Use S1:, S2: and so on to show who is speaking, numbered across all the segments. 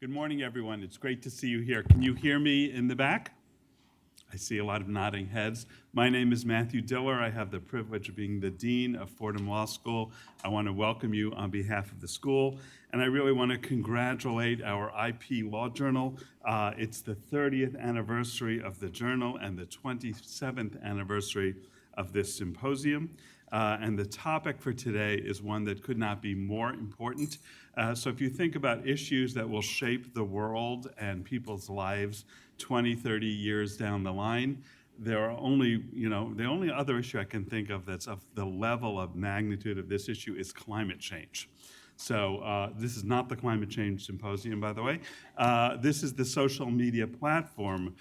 S1: Good morning, everyone. It's great to see you here. Can you hear me in the back? I see a lot of nodding heads. My name is Matthew Diller. I have the privilege of being the Dean of Fordham Law School. I want to welcome you on behalf of the school, and I really want to congratulate our IP Law Journal. It's the 30th anniversary of the journal and the 27th anniversary of this symposium. And the topic for today is one that could not be more important. So if you think about issues that will shape the world and people's lives 20, 30 years down the line, there are only, the only other issue I can think of that's of the level of magnitude of this issue is climate change. So this is not the climate change symposium, by the way. This is the social media platform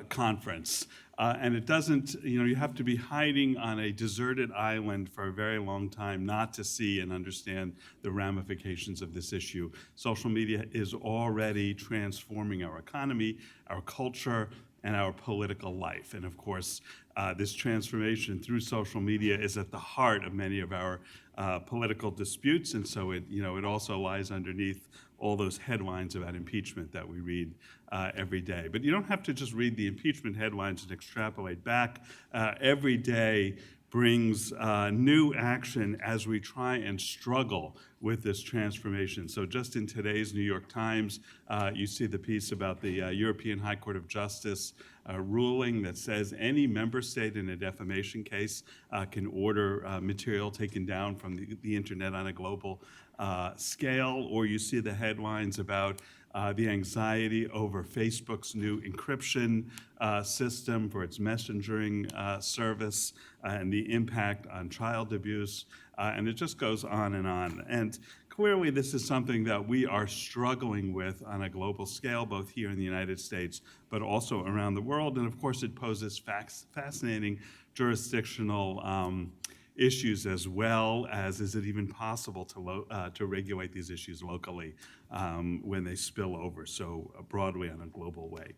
S1: conference. And it doesn't, you have to be hiding on a deserted island for a very long time not to see and understand the ramifications of this issue. Social media is already transforming our economy, our culture, and our political life. And of course, this transformation through social media is at the heart of many of our political disputes. And so it also lies underneath all those headlines about impeachment that we read every day. But you don't have to just read the impeachment headlines and extrapolate back. Every day brings new action as we try and struggle with this transformation. So just in today's New York Times, you see the piece about the European High Court of Justice ruling that says any member state in a defamation case can order material taken down from the internet on a global scale, or you see the headlines about the anxiety over Facebook's new encryption system for its messaging service and the impact on child abuse, and it just goes on and on. And clearly this is something that we are struggling with on a global scale, both here in the United States, but also around the world. And of course it poses fascinating jurisdictional issues, as well as is it even possible to regulate these issues locally when they spill over so broadly on a global way.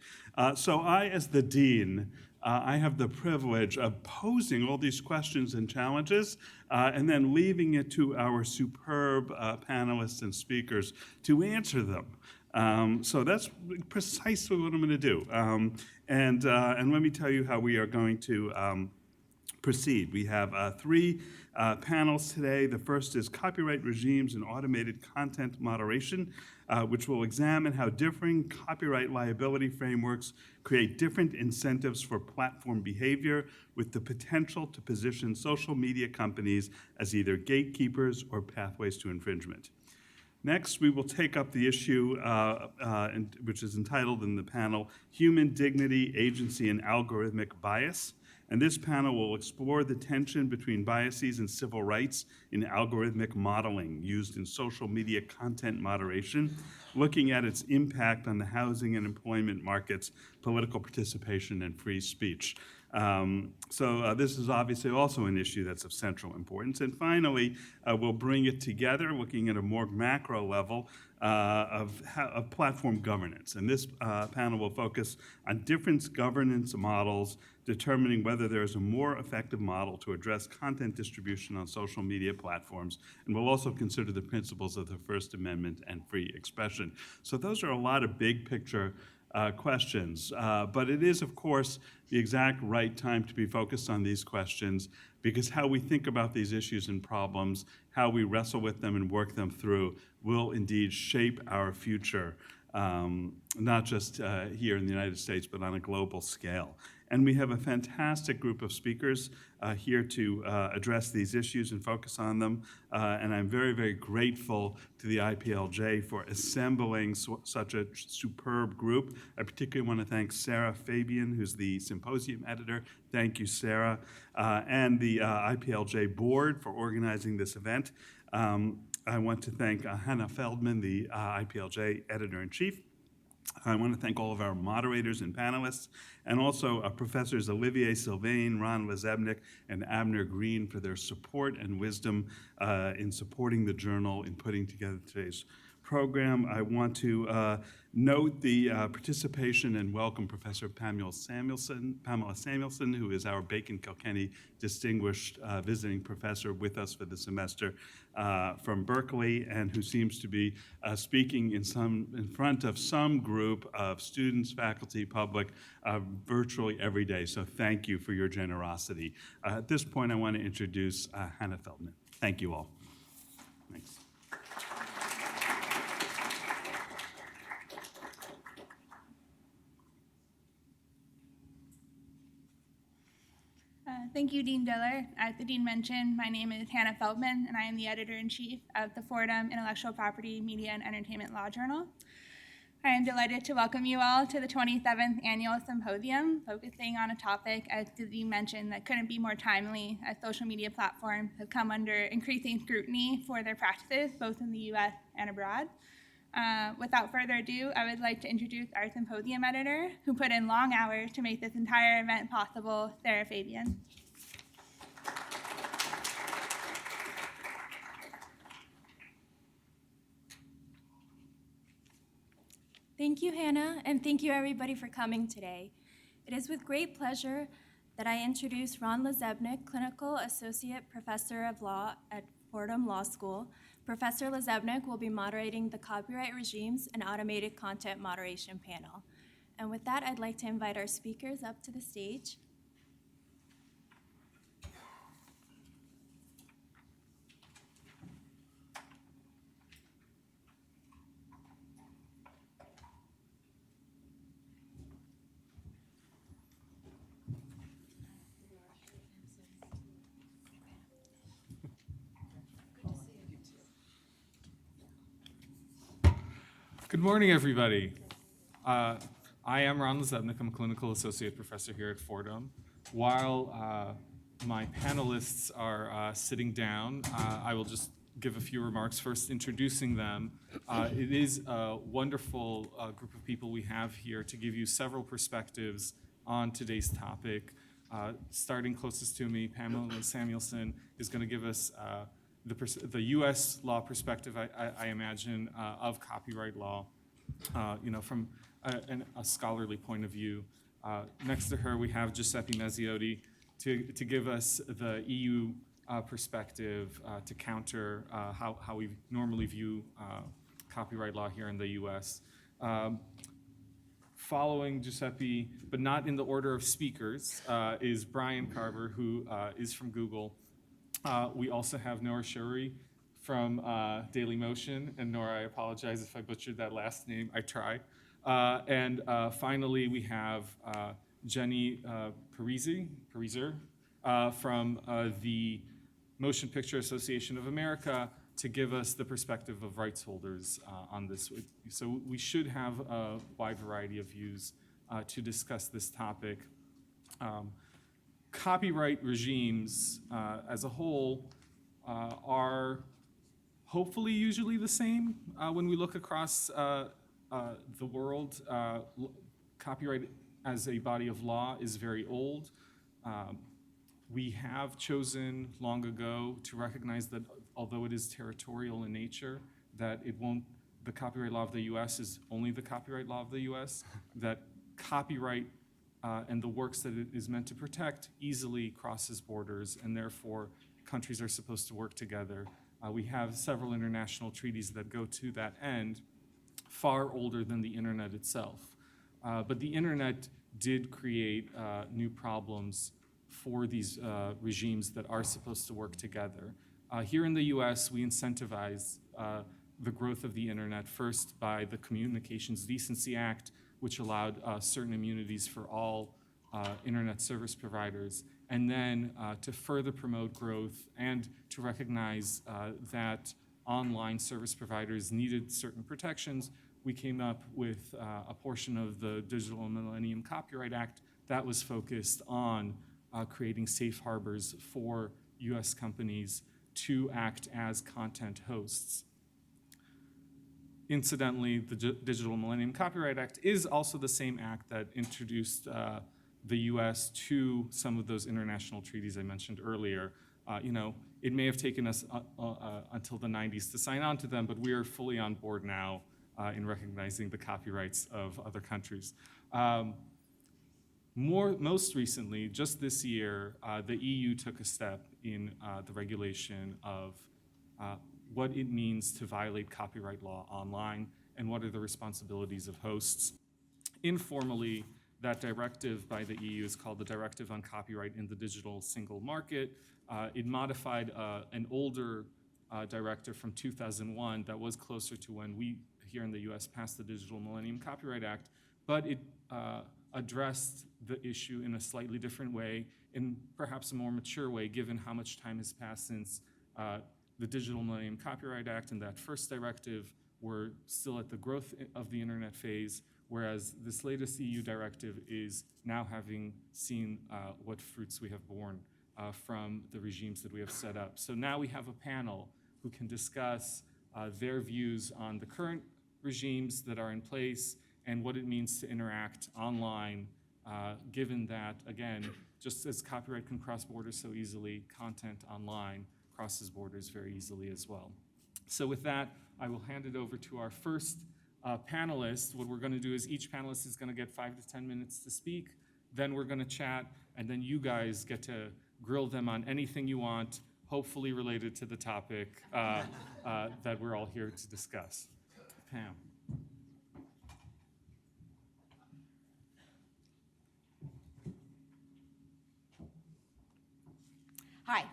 S1: So I, as the dean, I have the privilege of posing all these questions and challenges and then leaving it to our superb panelists and speakers to answer them. So that's precisely what I'm going to do. And let me tell you how we are going to proceed. We have three panels today. The first is Copyright Regimes and Automated Content Moderation, which will examine how differing copyright liability frameworks create different incentives for platform behavior, with the potential to position social media companies as either gatekeepers or pathways to infringement. Next, we will take up the issue, which is entitled in the panel, Human Dignity, Agency, and Algorithmic Bias. And this panel will explore the tension between biases and civil rights in algorithmic modeling used in social media content moderation, looking at its impact on the housing and employment markets, political participation, and free speech. So this is obviously also an issue that's of central importance. And finally, we'll bring it together, looking at a more macro level of platform governance. And this panel will focus on different governance models, determining whether there is a more effective model to address content distribution on social media platforms. And we'll also consider the principles of the First Amendment and free expression. So those are a lot of big picture questions, but it is, of course, the exact right time to be focused on these questions, because how we think about these issues and problems, how we wrestle with them and work them through, will indeed shape our future, not just here in the United States, but on a global scale. And we have a fantastic group of speakers here to address these issues and focus on them. And I'm very, very grateful to the IPLJ for assembling such a superb group. I particularly want to thank Sarah Fabian, who's the Symposium editor. Thank you, Sarah. And the IPLJ board for organizing this event. I want to thank Hannah Feldman, the IPLJ editor-in-chief. I want to thank all of our moderators and panelists, and also Professors Olivier Sylvain, Ron Lezebnik, and Abner Green for their support and wisdom in supporting the journal in putting together today's program. I want to note the participation and welcome Professor Pamela Samuelson, who is our Bacon-Kilkenny Distinguished Visiting Professor with us for the semester from Berkeley, and who seems to be speaking in front of some group of students, faculty, public, virtually every day. So thank you for your generosity. At this point, I want to introduce Hannah Feldman. Thank you all. Thanks.
S2: Thank you, Dean Diller. As the Dean mentioned, my name is Hannah Feldman, and I am the Editor-in-Chief of the Fordham Intellectual Property, Media, and Entertainment Law Journal. I am delighted to welcome you all to the 27th Annual Symposium, focusing on a topic, as the Dean mentioned, that couldn't be more timely, as social media platforms have come under increasing scrutiny for their practices, both in the U.S. and abroad. Without further ado, I would like to introduce our symposium editor, who put in long hours to make this entire event possible, Sarah Fabian.
S3: Thank you, Hannah, and thank you everybody for coming today. It is with great pleasure that I introduce Ron Lezebnik, Clinical Associate Professor of Law at Fordham Law School. Professor Lezebnik will be moderating the Copyright Regimes and Automated Content Moderation panel. And with that, I'd like to invite our speakers up to the stage.
S4: Good morning, everybody. I am Ron Lezebnik. I'm a Clinical Associate Professor here at Fordham. While my panelists are sitting down, I will just give a few remarks, first introducing them. It is a wonderful group of people we have here to give you several perspectives on today's topic. Starting closest to me, Pamela Samuelson is going to give us the U.S. law perspective, I imagine, of copyright law, from a scholarly point of view. Next to her, we have Giuseppe Mezziotti to give us the EU perspective to counter how we normally view copyright law here in the U.S. Following Giuseppe, but not in the order of speakers, is Brian Carver, who is from Google. We also have Nora Shourie from Dailymotion, and Nora, I apologize if I butchered that last name. I try. And finally, we have Jenny Pariser from the Motion Picture Association of America to give us the perspective of rights holders on this. So we should have a wide variety of views to discuss this topic. Copyright regimes as a whole are hopefully usually the same when we look across the world. Copyright as a body of law is very old. We have chosen long ago to recognize that although it is territorial in nature, that the copyright law of the US is only the copyright law of the US, that copyright and the works that it is meant to protect easily crosses borders, and therefore countries are supposed to work together. We have several international treaties that go to that end, far older than the internet itself. But the internet did create new problems for these regimes that are supposed to work together. Here in the US, we incentivize the growth of the internet first by the Communications Decency Act, which allowed certain immunities for all internet service providers, and then to further promote growth and to recognize that online service providers needed certain protections, we came up with a portion of the Digital Millennium Copyright Act that was focused on creating safe harbors for US companies to act as content hosts. Incidentally, the Digital Millennium Copyright Act is also the same act that introduced the US to some of those international treaties I mentioned earlier. it may have taken us until the 90s to sign on to them, but we are fully on board now in recognizing the copyrights of other countries. Most recently, just this year, the EU took a step in the regulation of what it means to violate copyright law online and what are the responsibilities of hosts. Informally, that directive by the EU is called the Directive on Copyright in the Digital Single Market. It modified an older directive from 2001 that was closer to when we here in the US passed the Digital Millennium Copyright Act, but it addressed the issue in a slightly different way, in perhaps a more mature way, given how much time has passed since the Digital Millennium Copyright Act and that first directive were still at the growth of the internet phase, whereas this latest EU directive is now having seen what fruits we have borne from the regimes that we have set up. So now we have a panel who can discuss their views on the current regimes that are in place and what it means to interact online, given that, again, just as copyright can cross borders so easily, content online crosses borders very easily as well. So with that, I will hand it over to our first panelist. What we're going to do is each panelist is going to get 5 to 10 minutes to speak, then we're going to chat, and then you guys get to grill them on anything you want, hopefully related to the topic that we're all here to discuss. Pam.
S5: Hi.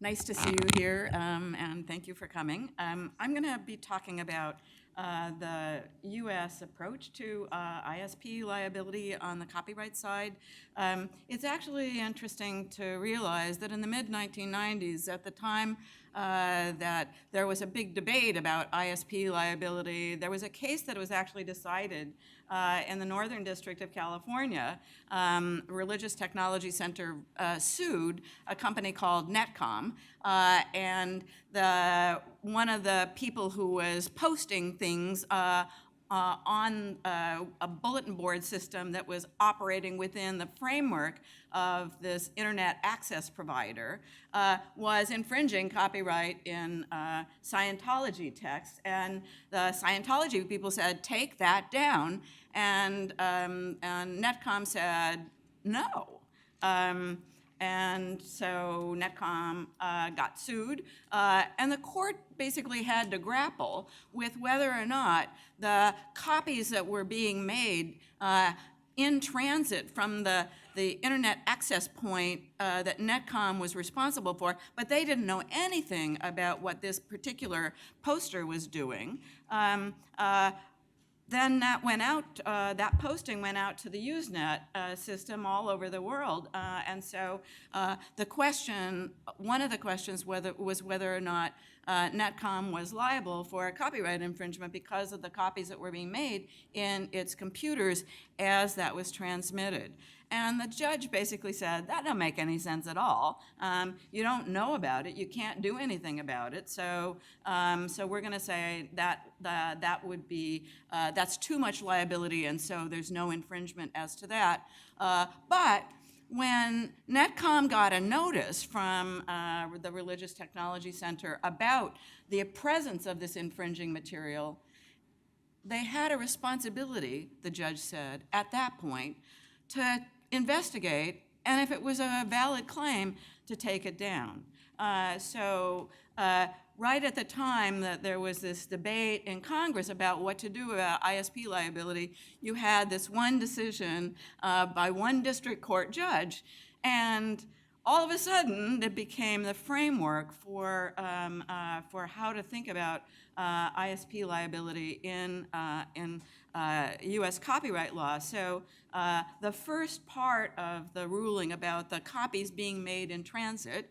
S5: Nice to see you here, and thank you for coming. I'm going to be talking about the U.S. approach to ISP liability on the copyright side. It's actually interesting to realize that in the mid-1990s, at the time that there was a big debate about ISP liability, there was a case that was actually decided in the Northern District of California. Religious Technology Center sued a company called Netcom, and one of the people who was posting things on a bulletin board system that was operating within the framework of this internet access provider was infringing copyright in Scientology texts. And the Scientology people said, take that down. And Netcom said, no. And so Netcom got sued, and the court basically had to grapple with whether or not the copies that were being made in transit from the internet access point that Netcom was responsible for, but they didn't know anything about what this particular poster was doing. Then that went out, that posting went out to the Usenet system all over the world. And so the question, one of the questions was whether or not Netcom was liable for copyright infringement because of the copies that were being made in its computers as that was transmitted. And the judge basically said, that don't make any sense at all. You don't know about it. You can't do anything about it. So we're going to say that would be, that's too much liability, and so there's no infringement as to that. But when Netcom got a notice from the Religious Technology Center about the presence of this infringing material, they had a responsibility, the judge said, at that point, to investigate, and if it was a valid claim, to take it down. Right at the time that there was this debate in Congress about what to do about ISP liability, you had this one decision by one district court judge, and all of a sudden it became the framework for how to think about ISP liability in U.S. copyright law. So the first part of the ruling about the copies being made in transit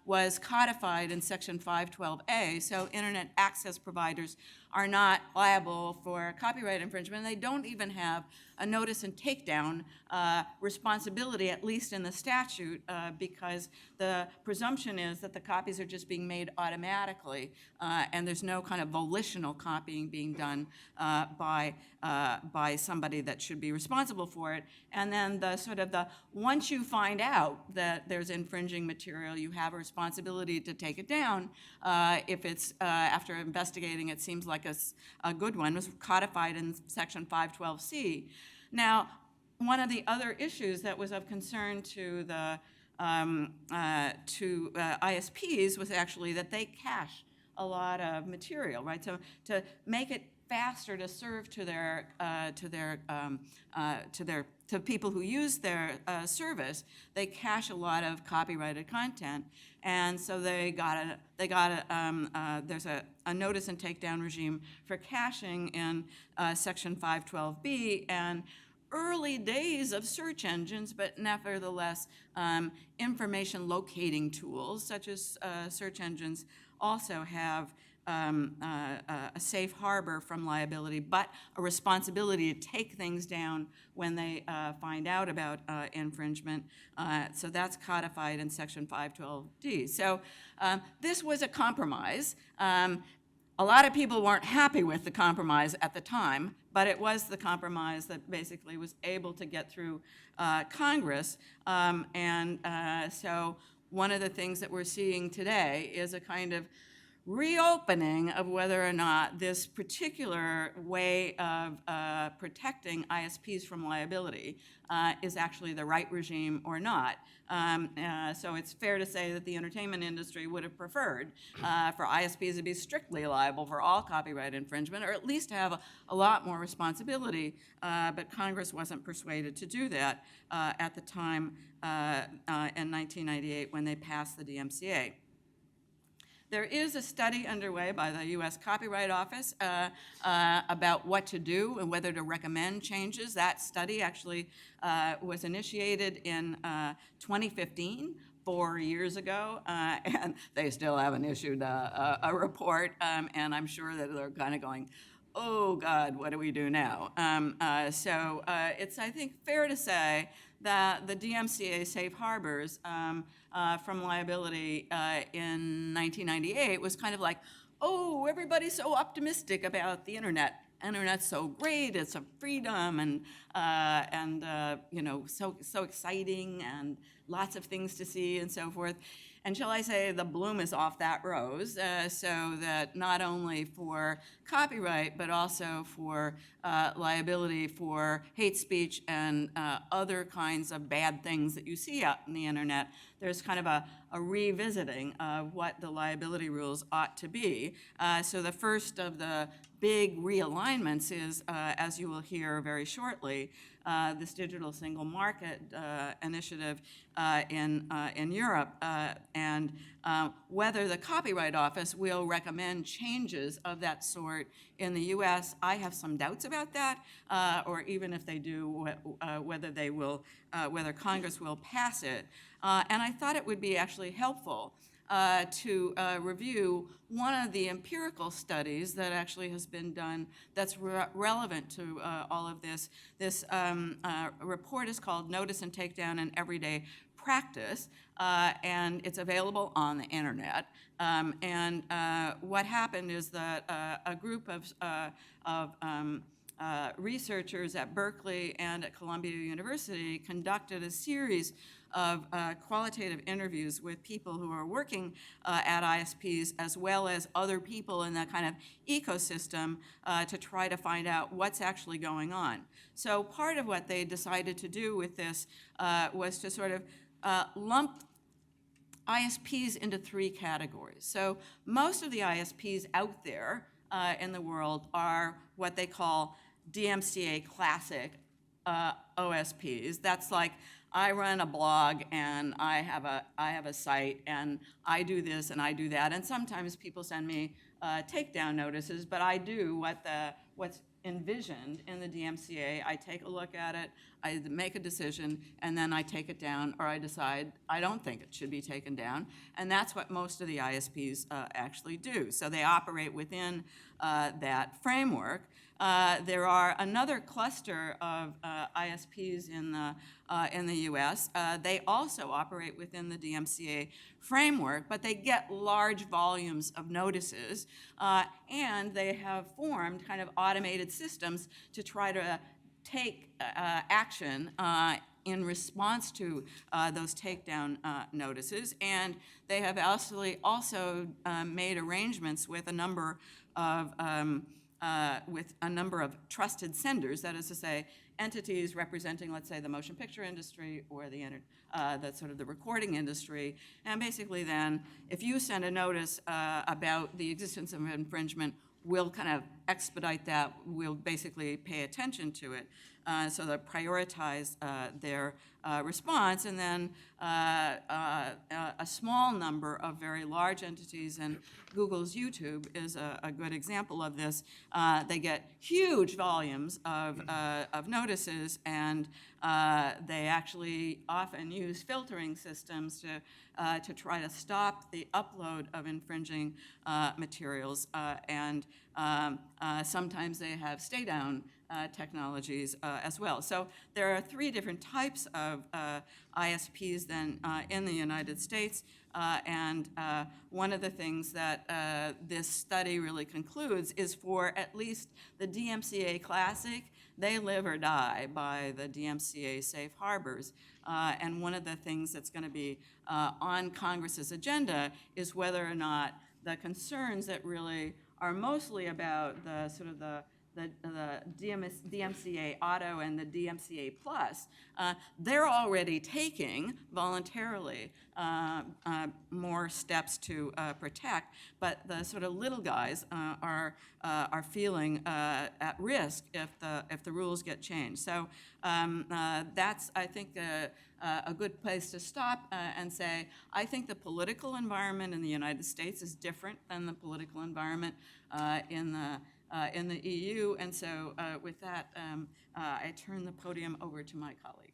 S5: was codified in Section 512A. So internet access providers are not liable for copyright infringement. They don't even have a notice and takedown responsibility, at least in the statute, because the presumption is that the copies are just being made automatically, and there's no kind of volitional copying being done by somebody that should be responsible for it. And then once you find out that there's infringing material, you have a responsibility to take it down. If it's, after investigating, it seems like a good one, was codified in Section 512C. Now, one of the other issues that was of concern to the ISPs was actually that they cache a lot of material, right? So to make it faster to serve to people who use their service, they cache a lot of copyrighted content, and so there's a notice and takedown regime for caching in Section 512B, and early days of search engines, but nevertheless, information locating tools such as search engines also have a safe harbor from liability, but a responsibility to take things down when they find out about infringement. So that's codified in Section 512D. So this was a compromise. A lot of people weren't happy with the compromise at the time, but it was the compromise that basically was able to get through Congress. So one of the things that we're seeing today is a kind of reopening of whether or not this particular way of protecting ISPs from liability is actually the right regime or not. So it's fair to say that the entertainment industry would have preferred for ISPs to be strictly liable for all copyright infringement, or at least have a lot more responsibility, but Congress wasn't persuaded to do that at the time in 1998 when they passed the DMCA. There is a study underway by the U.S. Copyright Office about what to do and whether to recommend changes. That study actually was initiated in 2015, 4 years ago, and they still haven't issued a report, and I'm sure that they're kind of going, oh God, what do we do now? So it's, I think, fair to say that the DMCA safe harbors from liability in 1998 was kind of like, oh, everybody's so optimistic about the internet. Internet's so great, it's a freedom, and you know, so exciting, and lots of things to see and so forth. And shall I say, the bloom is off that rose, so that not only for copyright, but also for liability for hate speech and other kinds of bad things that you see out in the internet, there's kind of a revisiting of what the liability rules ought to be. So the first of the big realignments is, as you will hear very shortly, this digital single market initiative in Europe, and whether the Copyright Office will recommend changes of that sort in the U.S. I have some doubts about that, or even if they do, whether they will, whether Congress will pass it. And I thought it would be actually helpful to review one of the empirical studies that actually has been done that's relevant to all of this. This report is called Notice and Takedown in Everyday Practice, and it's available on the internet. And what happened is that a group of researchers at Berkeley and at Columbia University conducted a series of qualitative interviews with people who are working at ISPs, as well as other people in that kind of ecosystem, to try to find out what's actually going on. So part of what they decided to do with this was to sort of lump ISPs into three categories. So most of the ISPs out there in the world are what they call DMCA classic OSPs. That's like, I run a blog and I have a site and I do this and I do that, and sometimes people send me takedown notices, but I do what's envisioned in the DMCA. I take a look at it, I make a decision, and then I take it down, or I decide I don't think it should be taken down. And that's what most of the ISPs actually do. So they operate within that framework. There are another cluster of ISPs in the U.S. They also operate within the DMCA framework, but they get large volumes of notices, and they have formed kind of automated systems to try to take action in response to those takedown notices. And they have also made arrangements with a number of trusted senders, that is to say, entities representing, let's say, the motion picture industry or the sort of the recording industry. And basically then, if you send a notice about the existence of infringement, we'll kind of expedite that. We'll basically pay attention to it. So they prioritize their response, and then a small number of very large entities, and Google's YouTube is a good example of this. They get huge volumes of notices, and they actually often use filtering systems to try to stop the upload of infringing materials, and sometimes they have stay-down technologies as well. So there are 3 different types of ISPs then in the United States, and one of the things that this study really concludes is for at least the DMCA Classic, they live or die by the DMCA safe harbors. And one of the things that's going to be on Congress's agenda is whether or not the concerns that really are mostly about the sort of the DMCA Auto and the DMCA Plus, they're already taking voluntarily more steps to protect, but the sort of little guys are feeling at risk if the rules get changed. So that's, I think, a good place to stop and say, I think the political environment in the United States is different than the political environment in the EU, and so with that, I turn the podium over to my colleague.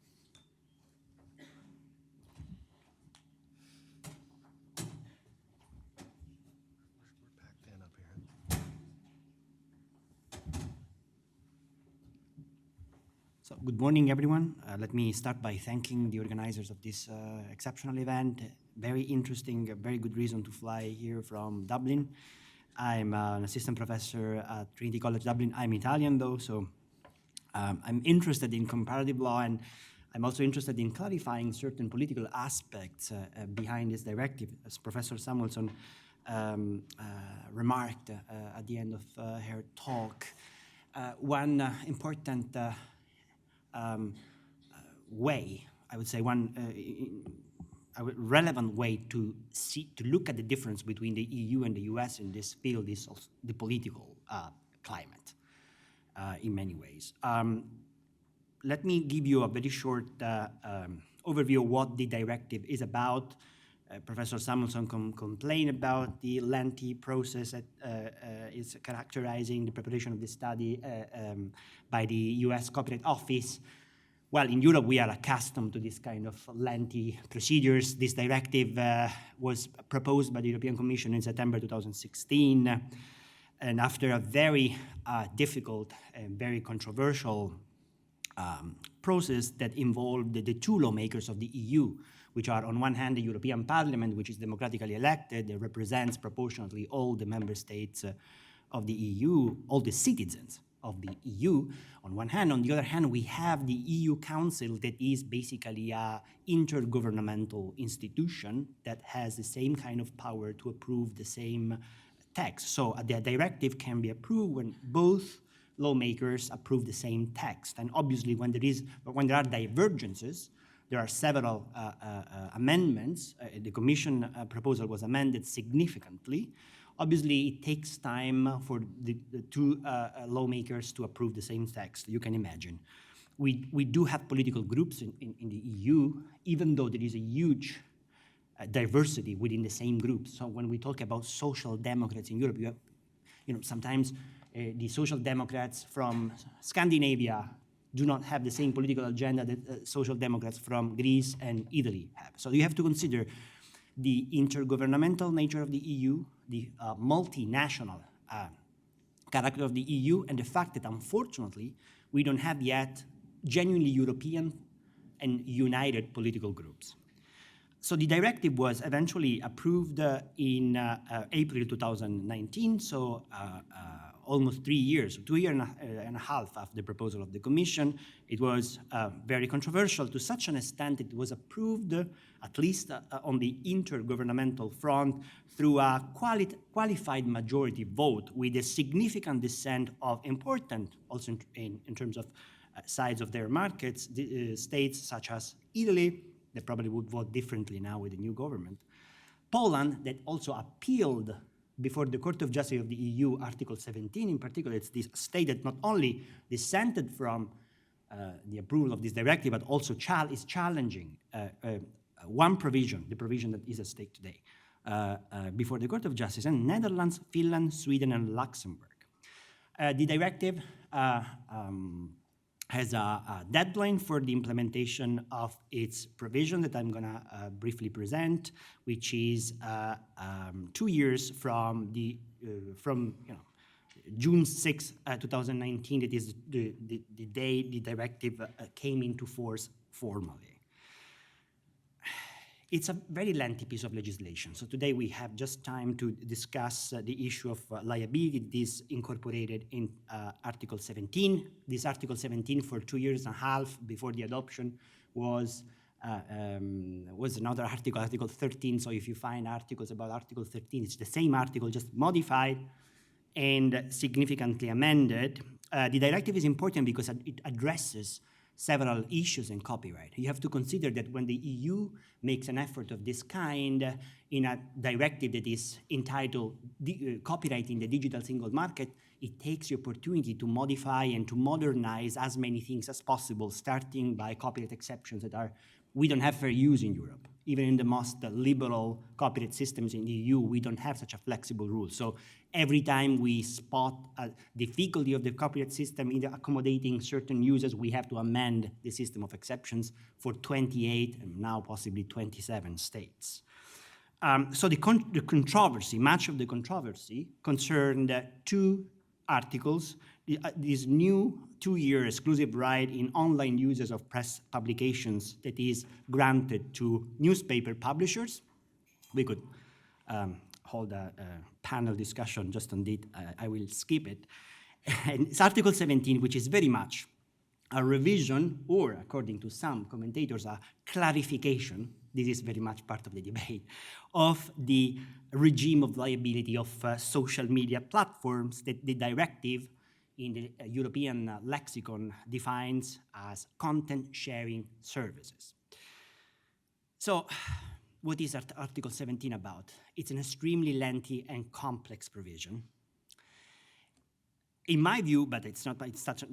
S6: So, good morning, everyone. Let me start by thanking the organizers of this exceptional event. Very interesting, a very good reason to fly here from Dublin. I'm an assistant professor at Trinity College Dublin. I'm Italian, though, so I'm interested in comparative law, and I'm also interested in clarifying certain political aspects behind this directive, as Professor Samuelson remarked at the end of her talk. One important way, I would say, a relevant way to look at the difference between the EU and the US in this field is the political climate in many ways. Let me give you a very short overview of what the directive is about. Professor Samuelson complained about the lengthy process that is characterizing the preparation of the study by the US Copyright Office. Well, in Europe, we are accustomed to this kind of lengthy procedures. This directive was proposed by the European Commission in September 2016. And after a very difficult and very controversial process that involved the 2 lawmakers of the EU, which are on one hand the European Parliament, which is democratically elected, that represents proportionately all the member states of the EU, all the citizens of the EU, on one hand. On the other hand, we have the EU Council, that is basically an intergovernmental institution that has the same kind of power to approve the same text. So the directive can be approved when both lawmakers approve the same text. And obviously, when there are divergences, there are several amendments. The Commission proposal was amended significantly. Obviously, it takes time for the 2 lawmakers to approve the same text, you can imagine. We do have political groups in the EU, even though there is a huge diversity within the same group. So when we talk about social democrats in Europe, sometimes the Social Democrats from Scandinavia do not have the same political agenda that Social Democrats from Greece and Italy have. So you have to consider the intergovernmental nature of the EU, the multinational character of the EU, and the fact that unfortunately we don't have yet genuinely European and united political groups. So the directive was eventually approved in April 2019, so almost 3 years, 2 years and a half after the proposal of the Commission. It was very controversial to such an extent it was approved, at least on the intergovernmental front, through a qualified majority vote with a significant dissent of important, also in terms of size of their markets, states such as Italy, they probably would vote differently now with the new government. Poland, that also appealed before the Court of Justice of the EU, Article 17 in particular. It's this state that not only dissented from the approval of this directive, but also is challenging one provision, the provision that is at stake today, before the Court of Justice, and Netherlands, Finland, Sweden, and Luxembourg. The directive has a deadline for the implementation of its provision that I'm going to briefly present, which is 2 years from June 6, 2019. That is the day the directive came into force formally. It's a very lengthy piece of legislation. So today we have just time to discuss the issue of liability. This incorporated in Article 17. This Article 17 for 2 years and a half before the adoption was another article, Article 13. So if you find articles about Article 13, it's the same article, just modified and significantly amended. The directive is important because it addresses several issues in copyright. You have to consider that when the EU makes an effort of this kind in a directive that is entitled Copyright in the Digital Single Market, it takes the opportunity to modify and to modernize as many things as possible, starting by copyright exceptions that we don't have fair use in Europe. Even in the most liberal copyright systems in the EU, we don't have such a flexible rule. So every time we spot a difficulty of the copyright system in accommodating certain users, we have to amend the system of exceptions for 28 and now possibly 27 states. So the controversy, much of the controversy concerned two articles, this new 2-year exclusive right in online users of press publications that is granted to newspaper publishers. We could hold a panel discussion just on it. I will skip it. And it's Article 17, which is very much a revision, or according to some commentators, a clarification, this is very much part of the debate, of the regime of liability of social media platforms that the directive in the European lexicon defines as content sharing services. So what is Article 17 about? It's an extremely lengthy and complex provision. In my view, but it's such a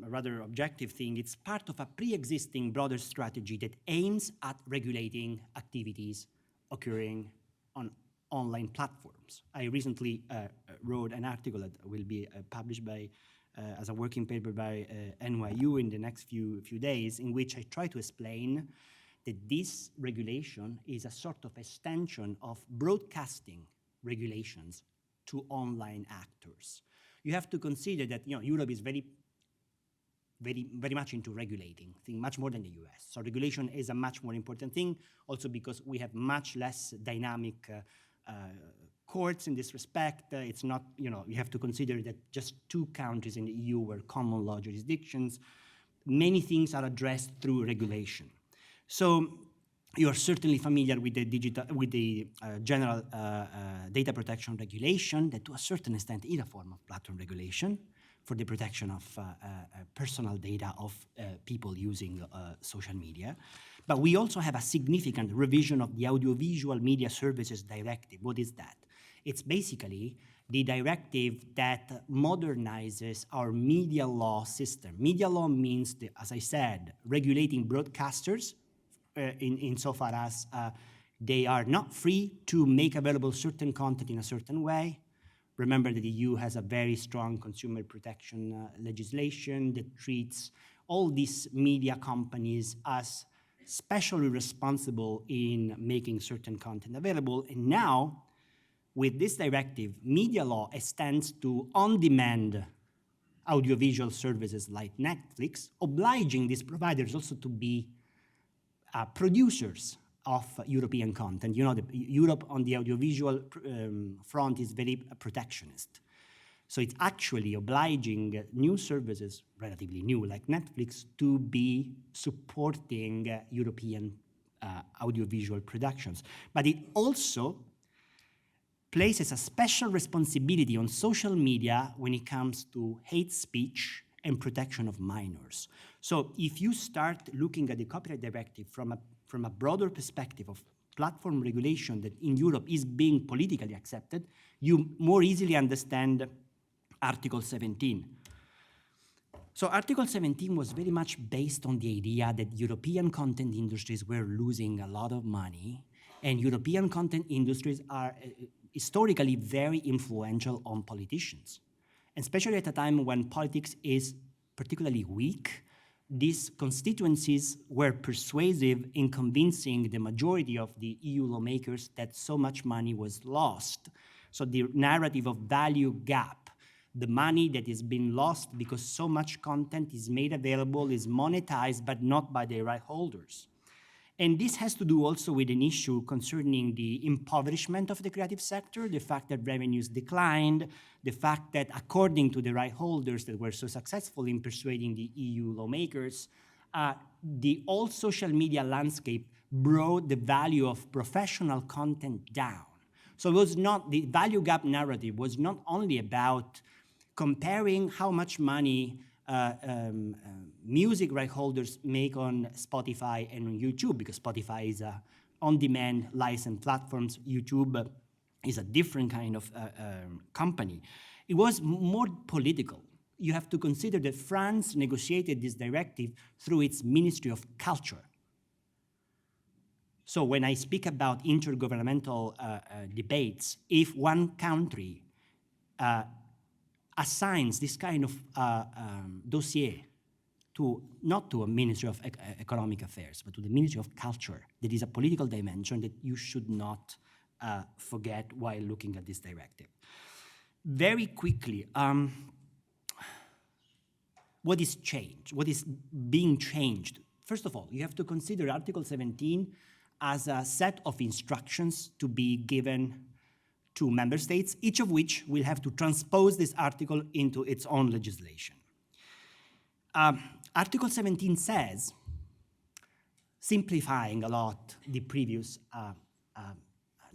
S6: rather objective thing, it's part of a pre-existing broader strategy that aims at regulating activities occurring on online platforms. I recently wrote an article that will be published as a working paper by NYU in the next few days, in which I try to explain that this regulation is a sort of extension of broadcasting regulations to online actors. You have to consider that Europe is very much into regulating, much more than the US. So regulation is a much more important thing, also because we have much less dynamic courts in this respect. It's not, you have to consider that just 2 countries in the EU were common law jurisdictions. Many things are addressed through regulation. So you are certainly familiar with the general data protection regulation that to a certain extent is a form of platform regulation for the protection of personal data of people using social media. But we also have a significant revision of the Audiovisual Media Services Directive. What is that? It's basically the directive that modernizes our media law system. Media law means, as I said, regulating broadcasters insofar as they are not free to make available certain content in a certain way, Remember that the EU has a very strong consumer protection legislation that treats all these media companies as specially responsible in making certain content available. And now, with this directive, media law extends to on-demand audiovisual services like Netflix, obliging these providers also to be producers of European content. You know, Europe on the audiovisual front is very protectionist. So it's actually obliging new services, relatively new, like Netflix, to be supporting European audiovisual productions. But it also places a special responsibility on social media when it comes to hate speech and protection of minors. So if you start looking at the copyright directive from a broader perspective of platform regulation that in Europe is being politically accepted, you more easily understand Article 17. So Article 17 was very much based on the idea that European content industries were losing a lot of money, and European content industries are historically very influential on politicians. And especially at a time when politics is particularly weak, these constituencies were persuasive in convincing the majority of the EU lawmakers that so much money was lost. So the narrative of value gap, the money that is being lost because so much content is made available, is monetized, but not by the right holders. And this has to do also with an issue concerning the impoverishment of the creative sector, the fact that revenues declined, the fact that according to the right holders that were so successful in persuading the EU lawmakers, the old social media landscape brought the value of professional content down. So it was not, the value gap narrative was not only about comparing how much money music right holders make on Spotify and on YouTube, because Spotify is a on-demand licensed platforms. YouTube is a different kind of company. It was more political. You have to consider that France negotiated this directive through its Ministry of Culture. So when I speak about intergovernmental debates, if one country assigns this kind of dossier to, not to a Ministry of Economic Affairs, but to the Ministry of Culture, there is a political dimension that you should not forget while looking at this directive. Very quickly, what is changed? What is being changed? First of all, you have to consider Article 17 as a set of instructions to be given to member states, each of which will have to transpose this article into its own legislation. Article 17 says, simplifying a lot the previous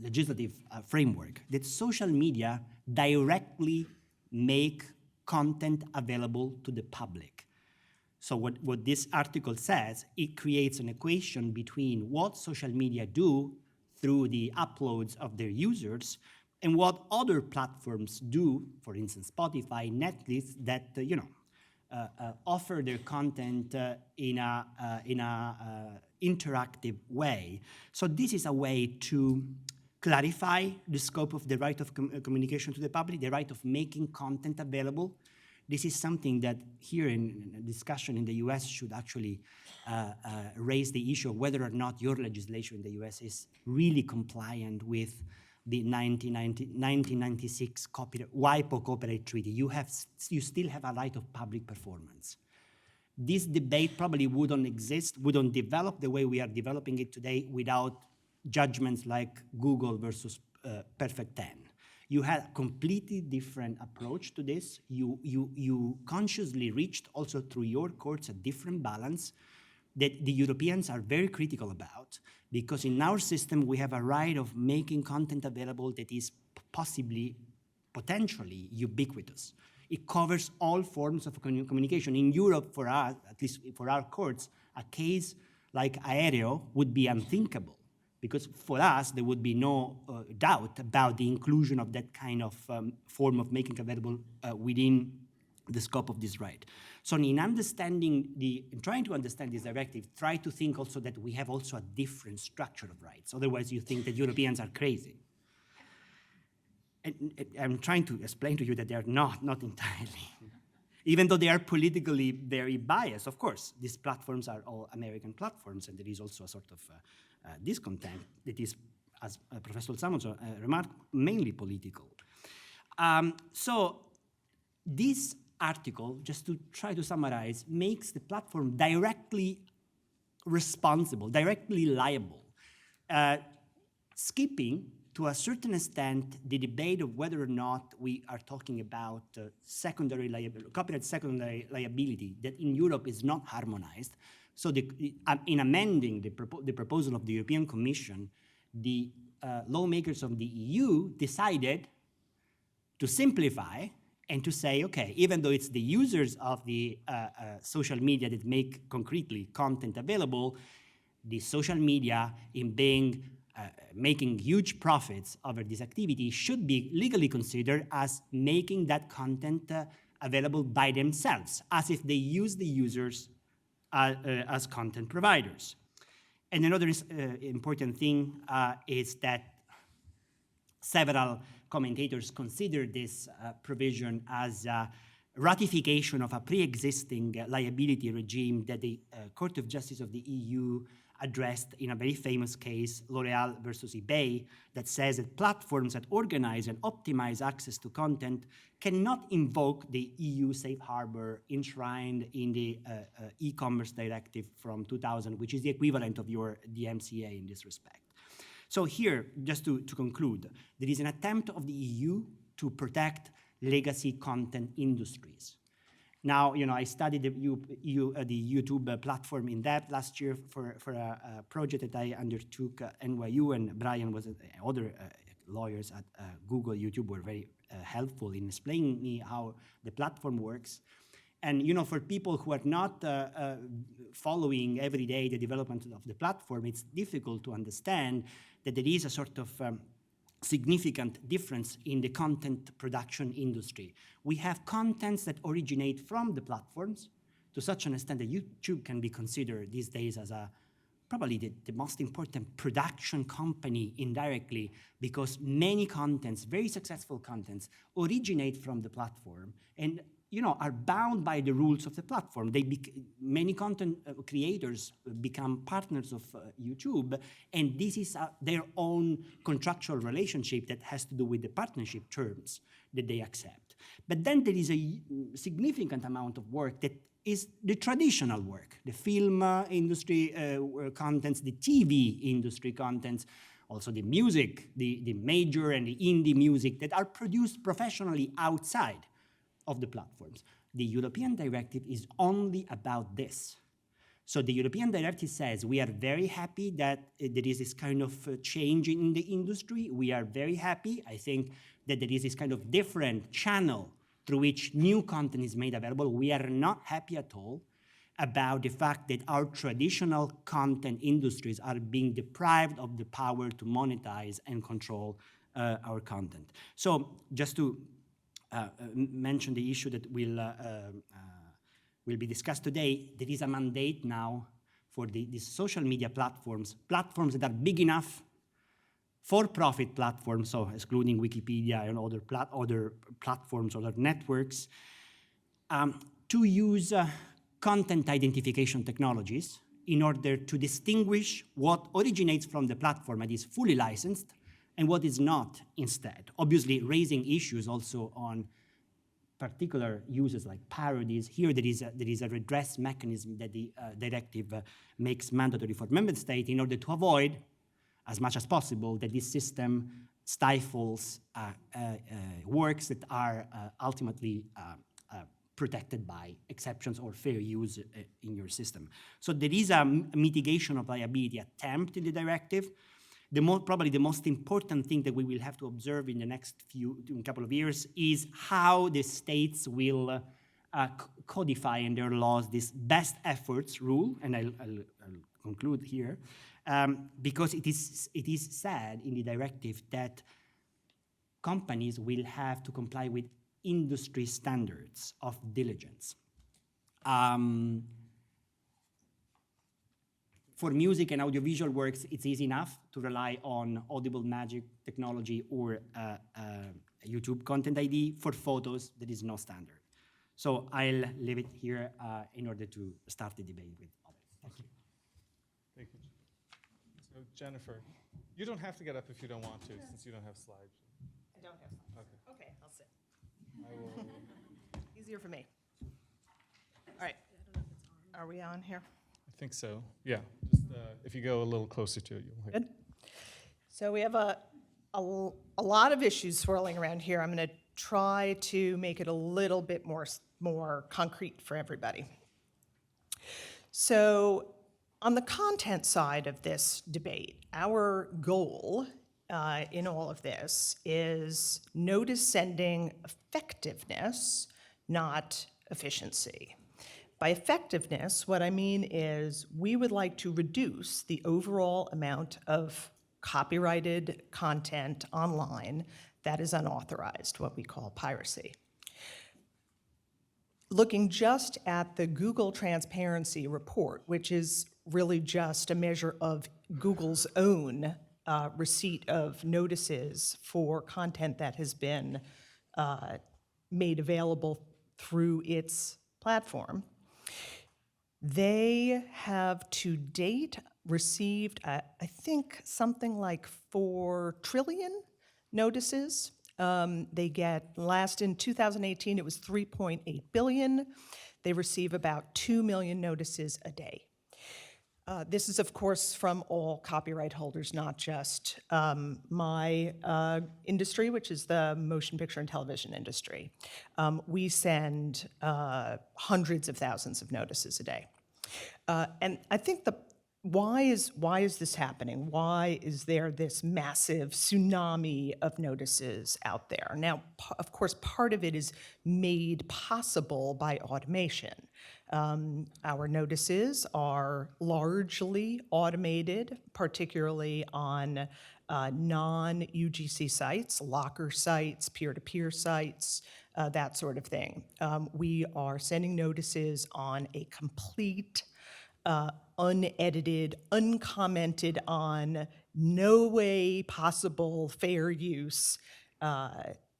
S6: legislative framework, that social media directly make content available to the public. So what this article says, it creates an equation between what social media do through the uploads of their users and what other platforms do, for instance, Spotify, Netflix, that offer their content in a interactive way. So this is a way to clarify the scope of the right of communication to the public, the right of making content available. This is something that here in a discussion in the US should actually raise the issue of whether or not your legislation in the US is really compliant with the 1996 WIPO Copyright Treaty. You still have a right of public performance. This debate probably wouldn't exist, wouldn't develop the way we are developing it today without judgments like Google versus Perfect 10. You had a completely different approach to this. You consciously reached also through your courts a different balance that the Europeans are very critical about, because in our system we have a right of making content available that is potentially ubiquitous. It covers all forms of communication. In Europe, for us, at least for our courts, a case like Aereo would be unthinkable, because for us there would be no doubt about the inclusion of that kind of form of making available within the scope of this right. So in trying to understand this directive, try to think also that we have also a different structure of rights. Otherwise you think that Europeans are crazy. and I'm trying to explain to you that they are not entirely. Even though they are politically very biased, of course, these platforms are all American platforms, and there is also a sort of discontent that is, as Professor Samuelson remarked, mainly political. So this article, just to try to summarize, makes the platform directly responsible, directly liable, skipping to a certain extent the debate of whether or not we are talking about secondary liability, copyright secondary liability that in Europe is not harmonized. So in amending the proposal of the European Commission, the lawmakers of the EU decided to simplify and to say, okay, even though it's the users of the social media that make concretely content available, the social media in making huge profits over this activity should be legally considered as making that content available by themselves, as if they use the users as content providers. And another important thing is that several commentators consider this provision as a ratification of a pre-existing liability regime that the Court of Justice of the EU addressed in a very famous case, L'Oreal versus eBay, that says that platforms that organize and optimize access to content cannot invoke the EU safe harbor enshrined in the e-commerce directive from 2000, which is the equivalent of your DMCA in this respect. So here, just to conclude, there is an attempt of the EU to protect legacy content industries. Now, I studied the YouTube platform in depth last year for a project that I undertook at NYU, and Brian was other lawyers at Google, YouTube were very helpful in explaining me how the platform works. And for people who are not following every day the development of the platform, it's difficult to understand that there is a sort of significant difference in the content production industry. We have contents that originate from the platforms to such an extent that YouTube can be considered these days as probably the most important production company indirectly, because many contents, very successful contents, originate from the platform and are bound by the rules of the platform. Many content creators become partners of YouTube, and this is their own contractual relationship that has to do with the partnership terms that they accept. But then there is a significant amount of work that is the traditional work, the film industry contents, the TV industry contents, also the music, the major and the indie music that are produced professionally outside of the platforms. The European Directive is only about this. So the European Directive says we are very happy that there is this kind of change in the industry. We are very happy, I think, that there is this kind of different channel through which new content is made available. We are not happy at all about the fact that our traditional content industries are being deprived of the power to monetize and control our content. So just to mention the issue that will be discussed today, there is a mandate now for these social media platforms that are big enough, for-profit platforms, so excluding Wikipedia and other platforms, other networks, to use content identification technologies in order to distinguish what originates from the platform and is fully licensed and what is not instead. Obviously, raising issues also on particular uses like parodies. Here there is a redress mechanism that the directive makes mandatory for member states in order to avoid, as much as possible, that this system stifles works that are ultimately protected by exceptions or fair use in your system. So there is a mitigation of liability attempt in the directive. Probably the most important thing that we will have to observe in the next couple of years is how the states will codify in their laws this best efforts rule, and I'll conclude here, because it is said in the directive that companies will have to comply with industry standards of diligence. For music and audiovisual works, it's easy enough to rely on audible magic technology or YouTube Content ID. For photos, there is no standard. So I'll leave it here in order to start the debate with others. Thank you.
S4: Thank you. So Jennifer, you don't have to get up if you don't want to, since you don't have slides.
S7: I don't have slides.
S4: Okay.
S7: Okay, I'll sit.
S4: I will.
S7: Easier for me. All right. Are we on here?
S4: I think so. Yeah. Just if you go a little closer to it, you'll hear.
S7: Good. So we have a lot of issues swirling around here. I'm going to try to make it a little bit more concrete for everybody. So on the content side of this debate, our goal in all of this is notice sending effectiveness, not efficiency. By effectiveness, what I mean is we would like to reduce the overall amount of copyrighted content online that is unauthorized, what we call piracy. Looking just at the Google Transparency Report, which is really just a measure of Google's own receipt of notices for content that has been made available through its platform, they have to date received, I think, something like 4 trillion notices. They get, last in 2018, it was 3.8 billion. They receive about 2 million notices a day. This is, of course, from all copyright holders, not just my industry, which is the motion picture and television industry. We send hundreds of thousands of notices a day. And I think why is this happening? Why is there this massive tsunami of notices out there? Now, of course, part of it is made possible by automation. Our notices are largely automated, particularly on non-UGC sites, locker sites, peer-to-peer sites, that sort of thing. We are sending notices on a complete, unedited, uncommented on, no way possible fair use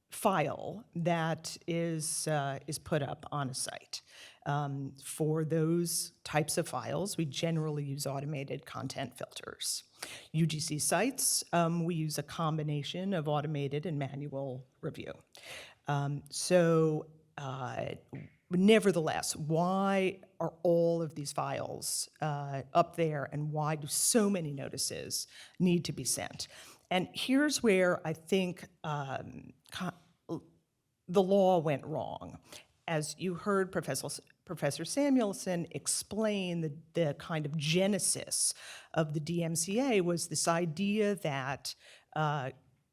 S7: file that is put up on a site. For those types of files, we generally use automated content filters. UGC sites, we use a combination of automated and manual review. Nevertheless, why are all of these files up there, and why do so many notices need to be sent? And here's where I think the law went wrong. As you heard Professor Samuelson explain, the kind of genesis of the DMCA was this idea that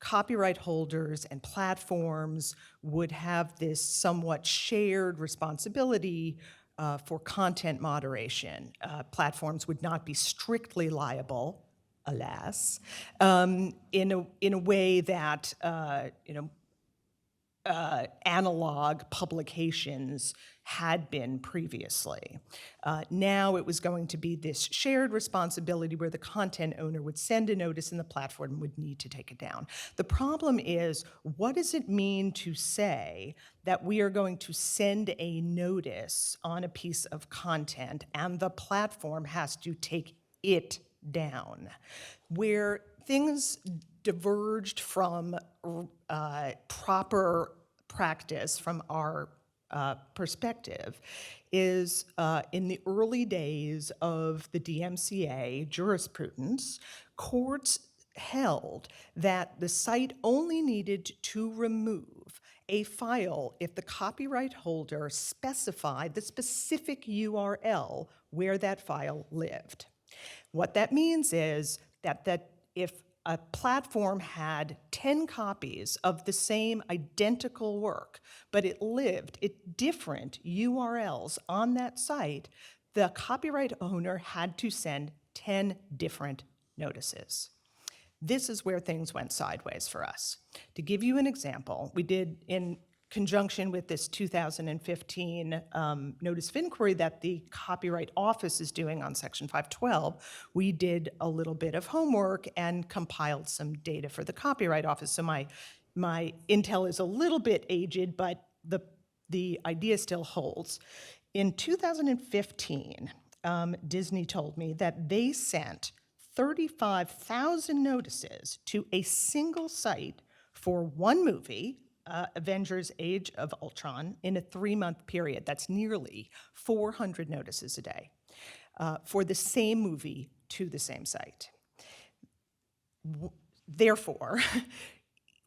S7: copyright holders and platforms would have this somewhat shared responsibility for content moderation. Platforms would not be strictly liable, alas, in a way that analog publications had been previously. Now it was going to be this shared responsibility where the content owner would send a notice and the platform would need to take it down. The problem is, what does it mean to say that we are going to send a notice on a piece of content and the platform has to take it down? Where things diverged from proper practice from our perspective is in the early days of the DMCA jurisprudence, courts held that the site only needed to remove a file if the copyright holder specified the specific URL where that file lived. What that means is that if a platform had 10 copies of the same identical work, but it lived at different URLs on that site, the copyright owner had to send 10 different notices. This is where things went sideways for us. To give you an example, we did, in conjunction with this 2015 notice of inquiry that the Copyright Office is doing on Section 512, we did a little bit of homework and compiled some data for the Copyright Office. So my my intel is a little bit aged, but the idea still holds. In 2015, Disney told me that they sent 35,000 notices to a single site for one movie, Avengers Age of Ultron, in a 3-month period. That's nearly 400 notices a day for the same movie to the same site. Therefore,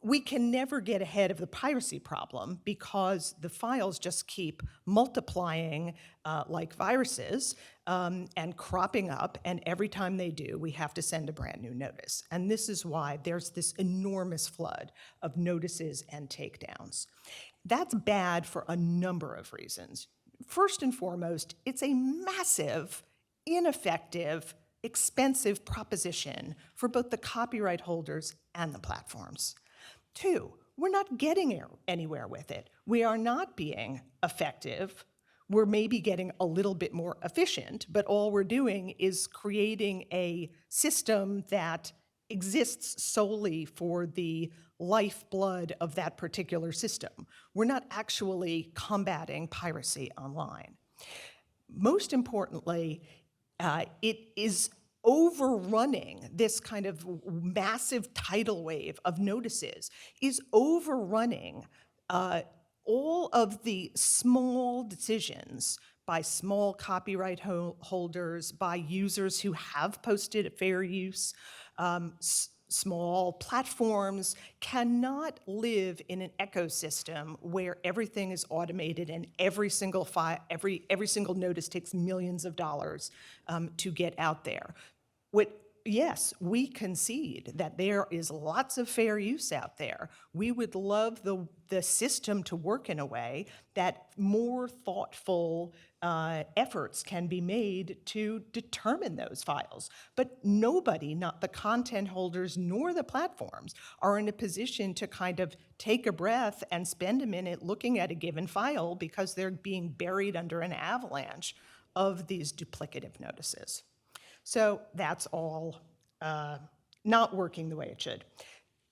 S7: we can never get ahead of the piracy problem because the files just keep multiplying like viruses and cropping up, and every time they do, we have to send a brand new notice. And this is why there's this enormous flood of notices and takedowns. That's bad for a number of reasons. First and foremost, it's a massive, ineffective, expensive proposition for both the copyright holders and the platforms. 2, we're not getting anywhere with it. We are not being effective. We're maybe getting a little bit more efficient, but all we're doing is creating a system that exists solely for the lifeblood of that particular system. We're not actually combating piracy online. Most importantly, it is overrunning this kind of massive tidal wave of notices, is overrunning all of the small decisions by small copyright holders, by users who have posted fair use. Small platforms cannot live in an ecosystem where everything is automated and every single every single notice takes millions of dollars to get out there. Yes, we concede that there is lots of fair use out there. We would love the system to work in a way that more thoughtful efforts can be made to determine those files. But nobody, not the content holders nor the platforms, are in a position to kind of take a breath and spend a minute looking at a given file because they're being buried under an avalanche of these duplicative notices. So that's all not working the way it should.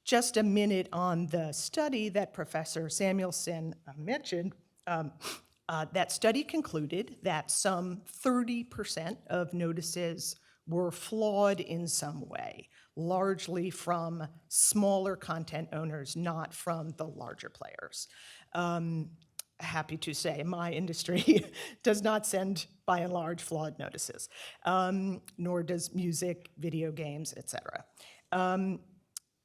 S7: Just a minute on the study that Professor Samuelson mentioned. That study concluded that some 30% of notices were flawed in some way, largely from smaller content owners, not from the larger players. Happy to say my industry does not send, by and large, flawed notices, nor does music, video games, et cetera.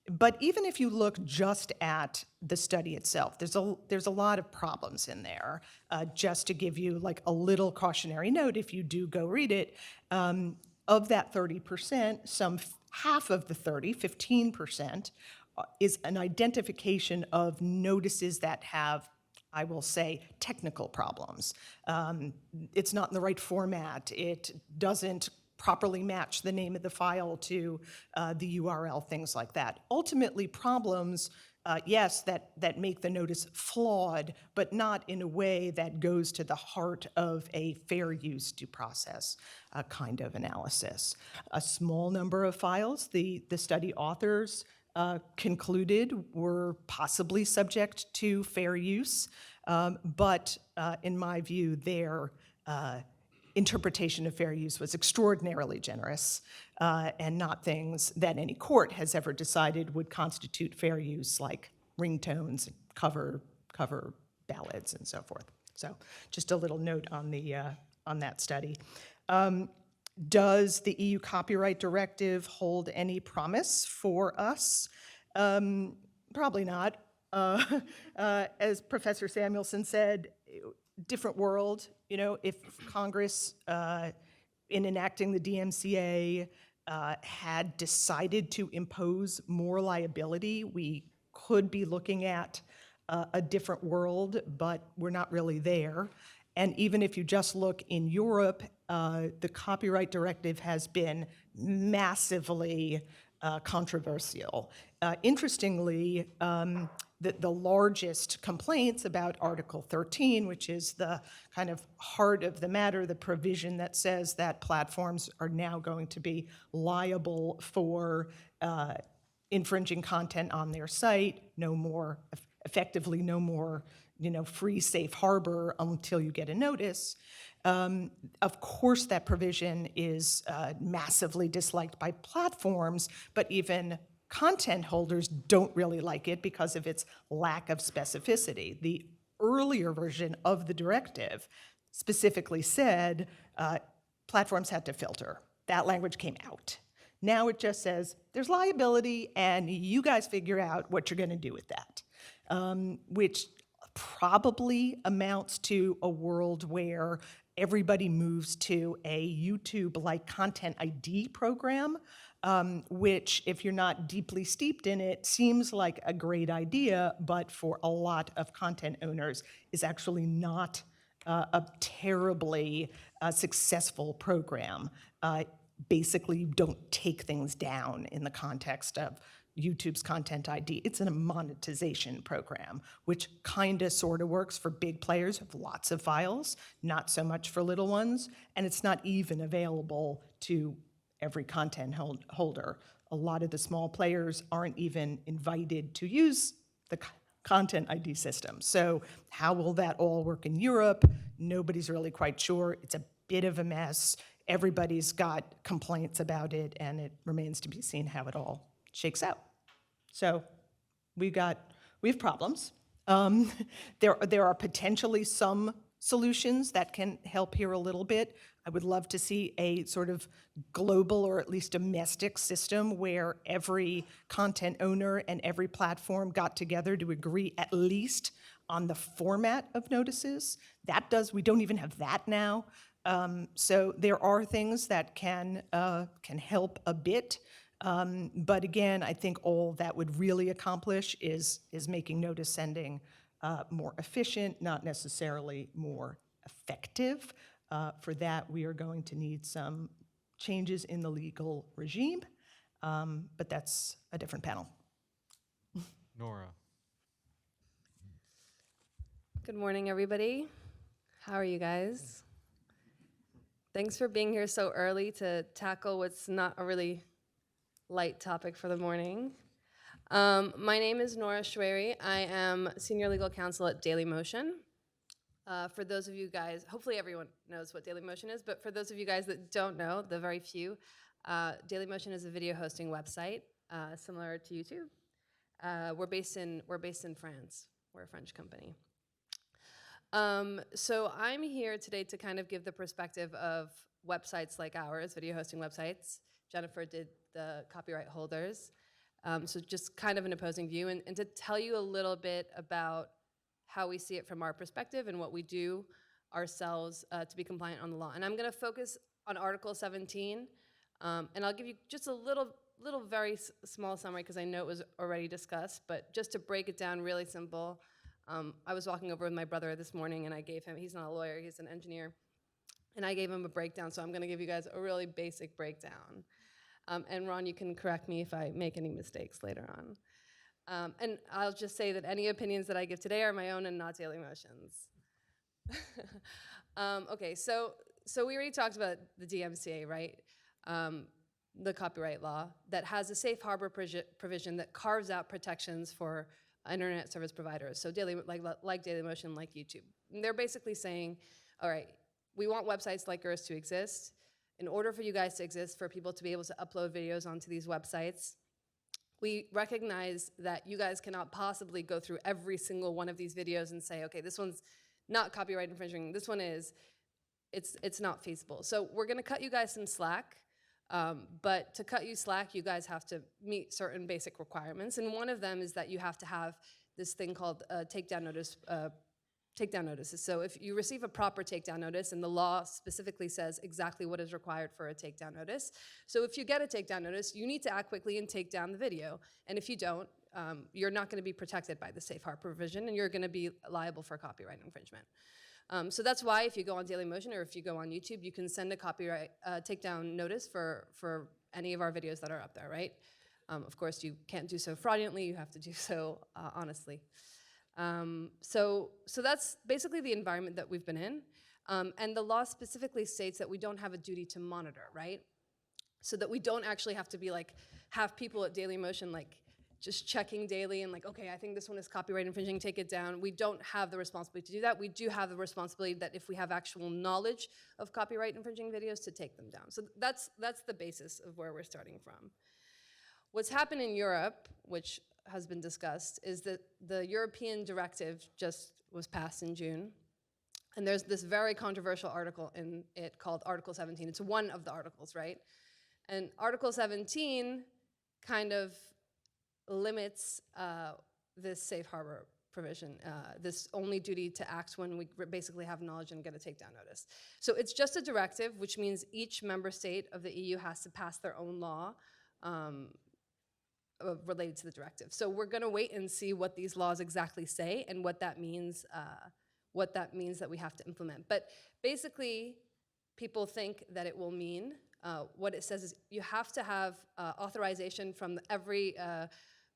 S7: But even if you look just at the study itself, there's a lot of problems in there. Just to give you like a little cautionary note, if you do go read it, of that 30%, some half of the 15% is an identification of notices that have, I will say, technical problems. It's not in the right format. It doesn't properly match the name of the file to the URL, things like that. Ultimately, problems, yes, that make the notice flawed, but not in a way that goes to the heart of a fair use due process kind of analysis. A small number of files, the study authors concluded were possibly subject to fair use, but in my view, their interpretation of fair use was extraordinarily generous and not things that any court has ever decided would constitute fair use, like ringtones, cover ballads, and so forth. So just a little note on that study. Does the EU Copyright Directive hold any promise for us? Probably not. As Professor Samuelson said, different world. You know, if Congress, in enacting the DMCA, had decided to impose more liability, we could be looking at a different world, but we're not really there. And even if you just look in Europe, the Copyright Directive has been massively controversial. Interestingly, the largest complaints about Article 13, which is the kind of heart of the matter, the provision that says that platforms are now going to be liable for infringing content on their site, no more, effectively no more, free safe harbor until you get a notice. Of course, that provision is massively disliked by platforms, but even content holders don't really like it because of its lack of specificity. The earlier version of the directive specifically said platforms had to filter. That language came out. Now it just says there's liability and you guys figure out what you're going to do with that, which probably amounts to a world where everybody moves to a YouTube-like content ID program, which, if you're not deeply steeped in it, seems like a great idea, but for a lot of content owners is actually not a terribly successful program. Basically, you don't take things down in the context of YouTube's Content ID. It's a monetization program, which kind of sort of works for big players who have lots of files, not so much for little ones, and it's not even available to every content holder. A lot of the small players aren't even invited to use the Content ID system. So how will that all work in Europe? Nobody's really quite sure. It's a bit of a mess. Everybody's got complaints about it, and it remains to be seen how it all shakes out. So we have problems. There are potentially some solutions that can help here a little bit. I would love to see a sort of global or at least domestic system where every content owner and every platform got together to agree at least on the format of notices. We don't even have that now. So there are things that can help a bit. But again, I think all that would really accomplish is making notice sending more efficient, not necessarily more effective. For that, we are going to need some changes in the legal regime, but that's a different panel.
S8: Nora.
S9: Good morning, everybody. How are you guys? Thanks for being here so early to tackle what's not a really light topic for the morning. My name is Nora Schwery. I am Senior Legal Counsel at Dailymotion. For those of you guys, hopefully everyone knows what Dailymotion is, but for those of you guys that don't know, the very few, Dailymotion is a video hosting website similar to YouTube. We're based in France. We're a French company. So I'm here today to kind of give the perspective of websites like ours, video hosting websites. Jennifer did the copyright holders. So just kind of an opposing view, and to tell you a little bit about how we see it from our perspective and what we do ourselves to be compliant on the law. And I'm going to focus on Article 17, and I'll give you just a little very small summary because I know it was already discussed, but just to break it down really simple. I was walking over with my brother this morning, and I gave him, he's not a lawyer, he's an engineer, and I gave him a breakdown, so I'm going to give you guys a really basic breakdown. And Ron, you can correct me if I make any mistakes later on. And I'll just say that any opinions that I give today are my own and not Dailymotion's. Okay, so we already talked about the DMCA, right? The copyright law that has a safe harbor provision that carves out protections for internet service providers. So like Dailymotion, like YouTube. And they're basically saying, all right, we want websites like yours to exist. In order for you guys to exist, for people to be able to upload videos onto these websites, we recognize that you guys cannot possibly go through every single one of these videos and say, okay, this one's not copyright infringing, this one is, it's not feasible. So we're gonna cut you guys some slack, but to cut you slack, you guys have to meet certain basic requirements, and one of them is that you have to have this thing called takedown notices. So if you receive a proper takedown notice, and the law specifically says exactly what is required for a takedown notice. So if you get a takedown notice, you need to act quickly and take down the video. And if you don't, you're not going to be protected by the safe harbor provision, and you're going to be liable for copyright infringement. So that's why if you go on Dailymotion or if you go on YouTube, you can send a copyright takedown notice for any of our videos that are up there, right? Of course, you can't do so fraudulently. You have to do so honestly. So that's basically the environment that we've been in. And the law specifically states that we don't have a duty to monitor, right? So that we don't actually have to be like, have people at Dailymotion like just checking daily and like, okay, I think this one is copyright infringing, take it down. We don't have the responsibility to do that. We do have the responsibility that if we have actual knowledge of copyright infringing videos, to take them down. So that's the basis of where we're starting from. What's happened in Europe, which has been discussed, is that the European directive just was passed in June. And there's this very controversial article in it called Article 17. It's one of the articles, right? And Article 17 kind of limits this safe harbor provision, this only duty to act when we basically have knowledge and get a takedown notice. So it's just a directive, which means each member state of the EU has to pass their own law related to the directive. So we're going to wait and see what these laws exactly say and what that means that we have to implement. But basically, people think that it will mean, what it says is you have to have authorization from every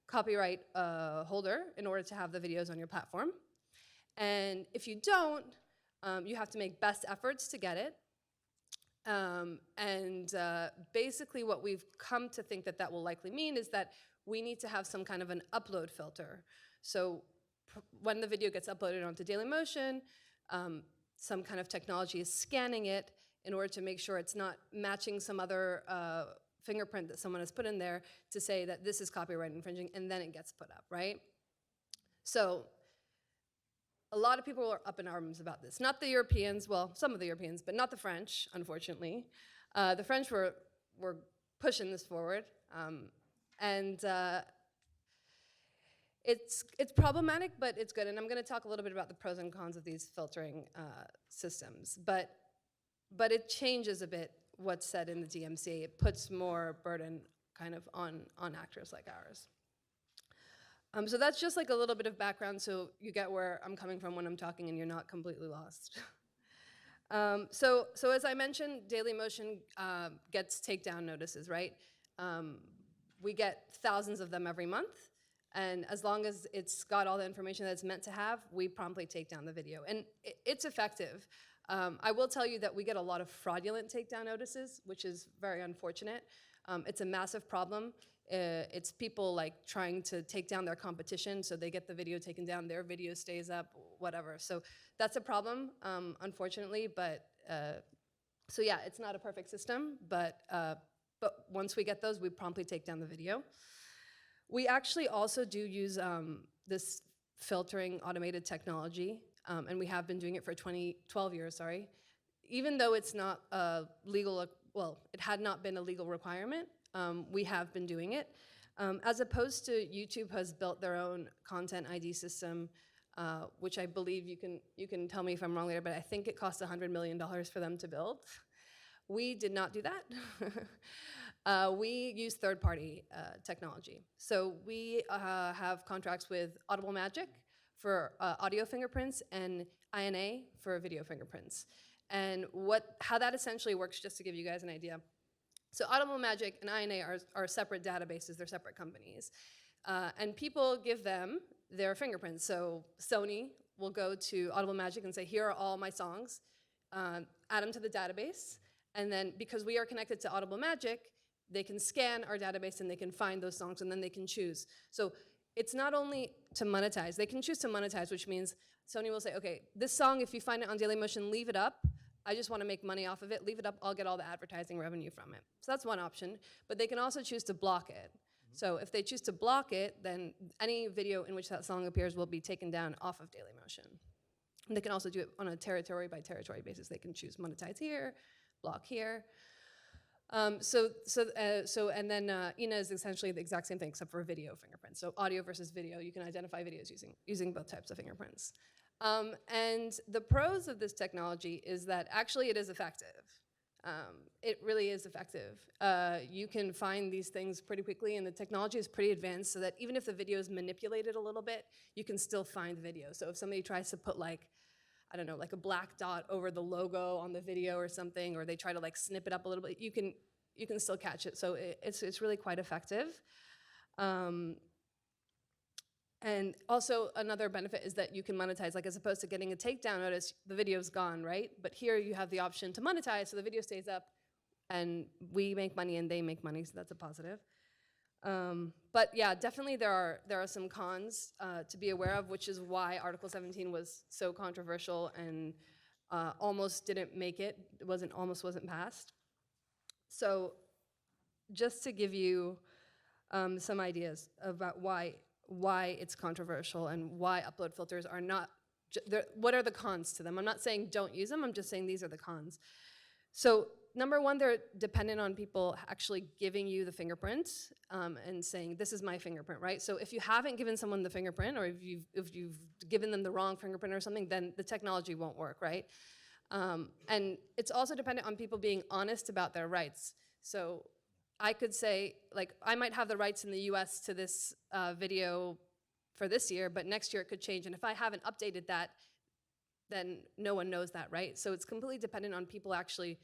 S9: copyright holder in order to have the videos on your platform. And if you don't, you have to make best efforts to get it. Basically what we've come to think that will likely mean is that we need to have some kind of an upload filter. So when the video gets uploaded onto Dailymotion, some kind of technology is scanning it in order to make sure it's not matching some other fingerprint that someone has put in there to say that this is copyright infringing, and then it gets put up, right? So a lot of people are up in arms about this. Not the Europeans, well, some of the Europeans, but not the French, unfortunately. The French were pushing this forward. It's problematic, but it's good. And I'm going to talk a little bit about the pros and cons of these filtering systems. But it changes a bit what's said in the DMCA. It puts more burden kind of on actors like ours. So that's just like a little bit of background so you get where I'm coming from when I'm talking and you're not completely lost. So as I mentioned, Dailymotion gets takedown notices, right? We get thousands of them every month. And as long as it's got all the information that it's meant to have, we promptly take down the video. And it's effective. I will tell you that we get a lot of fraudulent takedown notices, which is very unfortunate. It's a massive problem. It's people like trying to take down their competition, so they get the video taken down, their video stays up, whatever. So that's a problem, unfortunately. But so yeah, it's not a perfect system, but once we get those, we promptly take down the video. We actually also do use this filtering automated technology, and we have been doing it for 12 years, sorry. Even though it's not legal, well, it had not been a legal requirement, we have been doing it. As opposed to YouTube has built their own content ID system, which I believe you can tell me if I'm wrong later, but I think it cost $100 million for them to build. We did not do that. We use third-party technology. So we have contracts with Audible Magic for audio fingerprints and INA for video fingerprints. And how that essentially works, just to give you guys an idea. So Audible Magic and INA are separate databases, they're separate companies. And people give them their fingerprints. So Sony will go to Audible Magic and say, here are all my songs, add them to the database, and then because we are connected to Audible Magic, they can scan our database and they can find those songs and then they can choose. So it's not only to monetize, they can choose to monetize, which means Sony will say, okay, this song, if you find it on Dailymotion, leave it up. I just want to make money off of it, leave it up, I'll get all the advertising revenue from it. So that's one option, but they can also choose to block it. So if they choose to block it, then any video in which that song appears will be taken down off of Dailymotion. And they can also do it on a territory by territory basis. They can choose monetize here, block here. And then INA is essentially the exact same thing except for video fingerprints. So audio versus video, you can identify videos using both types of fingerprints. And the pros of this technology is that actually it is effective. It really is effective. You can find these things pretty quickly, and the technology is pretty advanced so that even if the video is manipulated a little bit, you can still find the video. So if somebody tries to put like, I don't know, like a black dot over the logo on the video or something, or they try to like snip it up a little bit, you can still catch it. So it's really quite effective. And also another benefit is that you can monetize, like as opposed to getting a takedown notice, the video's gone, right? But here you have the option to monetize, so the video stays up and we make money and they make money, so that's a positive. But yeah, definitely there are some cons to be aware of, which is why Article 17 was so controversial and almost didn't make it. It wasn't passed. So just to give you some ideas about why it's controversial and why upload filters are not, what are the cons to them? I'm not saying don't use them, I'm just saying these are the cons. So number one, they're dependent on people actually giving you the fingerprint and saying, this is my fingerprint, right? So if you haven't given someone the fingerprint, or if you've given them the wrong fingerprint or something, then the technology won't work, right? And it's also dependent on people being honest about their rights. So I could say, like, I might have the rights in the US to this video for this year, but next year it could change. And if I haven't updated that, then no one knows that, right? So it's completely dependent on people actually,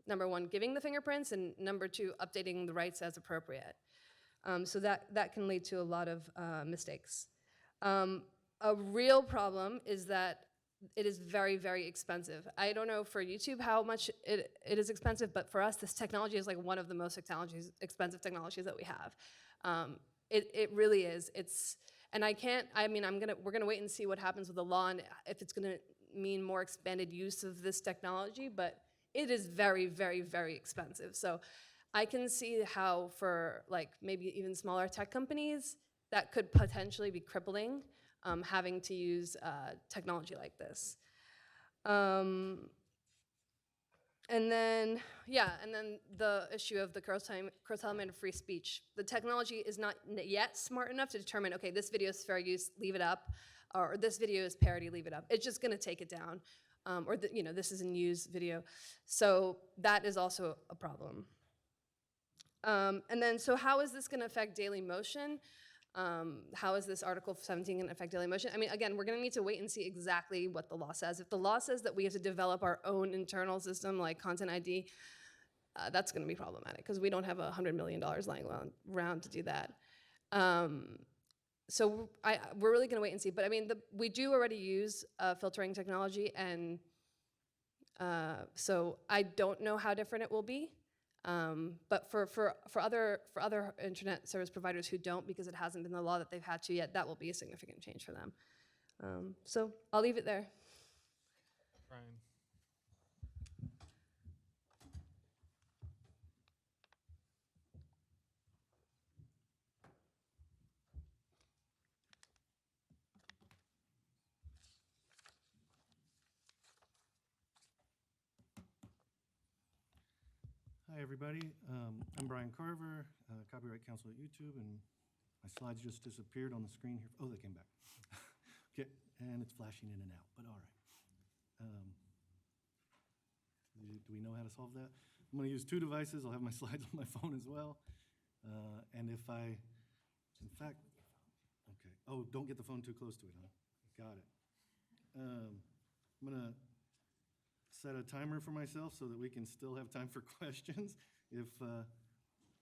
S9: number one, giving the fingerprints, and number two, updating the rights as appropriate. So that can lead to a lot of mistakes. A real problem is that it is very, very expensive. I don't know for YouTube how much it is expensive, but for us, this technology is like one of the most expensive technologies that we have. It really is. And we're gonna wait and see what happens with the law and if it's gonna mean more expanded use of this technology, but it is very, very, very expensive. So I can see how for like maybe even smaller tech companies, that could potentially be crippling, having to use technology like this. And then the issue of the curtailment of free speech. The technology is not yet smart enough to determine, okay, this video is fair use, leave it up, or this video is parody, leave it up. It's just gonna take it down. This is a news video. So that is also a problem. So how is this gonna affect Dailymotion? How is this Article 17 gonna affect Dailymotion? I mean, again, we're gonna need to wait and see exactly what the law says. If the law says that we have to develop our own internal system like Content ID, that's gonna be problematic because we don't have $100 million lying around to do that. So we're really gonna wait and see. But I mean, we do already use filtering technology, and so I don't know how different it will be. But for other internet service providers who don't, because it hasn't been the law that they've had to yet, that will be a significant change for them. So I'll leave it there.
S8: Brian.
S10: Hi, everybody. I'm Brian Carver, Copyright Counsel at YouTube, and my slides just disappeared on the screen here. Oh, they came back. Okay, and it's flashing in and out, but all right. Do we know how to solve that? I'm going to use two devices. I'll have my slides on my phone as well. And if I, in fact, okay. Oh, don't get the phone too close to it, huh? Got it. I'm going to set a timer for myself so that we can still have time for questions. If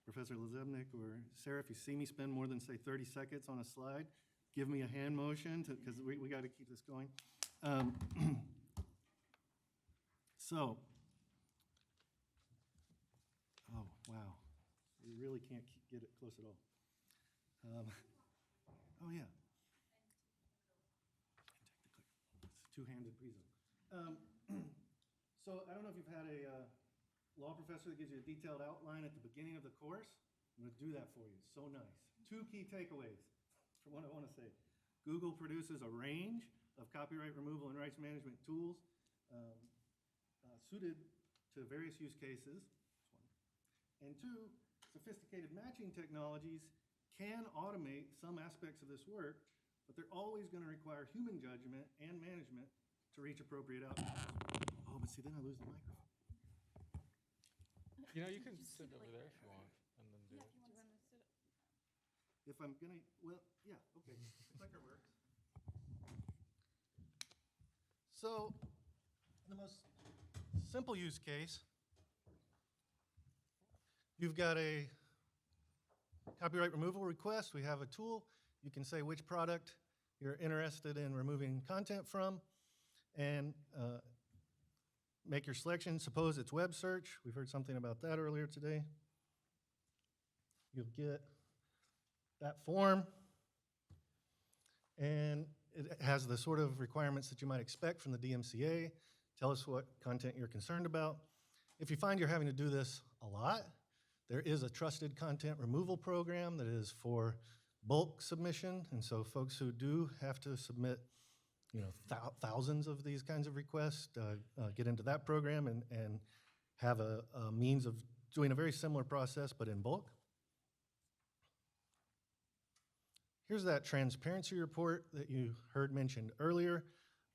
S10: Professor Lezebnik or Sarah, if you see me spend more than, say, 30 seconds on a slide, give me a hand motion, because we got to keep this going. So, oh, wow. We really can't get it close at all. Oh, yeah. It's a two-handed piezo. So I don't know if you've had a law professor that gives you a detailed outline at the beginning of the course. I'm going to do that for you. So nice. Two key takeaways from what I want to say. Google produces a range of copyright removal and rights management tools suited to various use cases. And two, sophisticated matching technologies can automate some aspects of this work, but they're always going to require human judgment and management to reach appropriate outcomes. Oh, but see, then I lose the microphone.
S8: You know, you can sit over there if you want, and then do it.
S10: If I'm gonna, well, yeah, okay, clicker works. So, the most simple use case, you've got a copyright removal request. We have a tool. You can say which product you're interested in removing content from, and make your selection. Suppose it's web search. We've heard something about that earlier today. You'll get that form. And it has the sort of requirements that you might expect from the DMCA. Tell us what content you're concerned about. If you find you're having to do this a lot, there is a trusted content removal program that is for bulk submission. And so folks who do have to submit thousands of these kinds of requests get into that program and have a means of doing a very similar process, but in bulk. Here's that transparency report that you heard mentioned earlier.